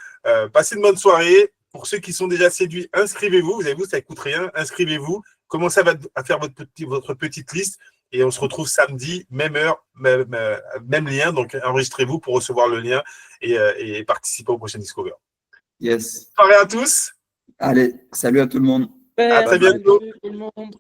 Passez une bonne soirée. Pour ceux qui sont déjà séduits, inscrivez-vous. Vous avez vu, ça ne coûte rien. Inscrivez-vous. Commencez à faire votre petite liste. Et on se retrouve samedi, même heure, même lien. Donc, enregistrez-vous pour recevoir le lien et participer au prochain Discover. Yes. Bonne soirée à tous. Allez, salut à tout le monde. À très bientôt. Salut tout le monde.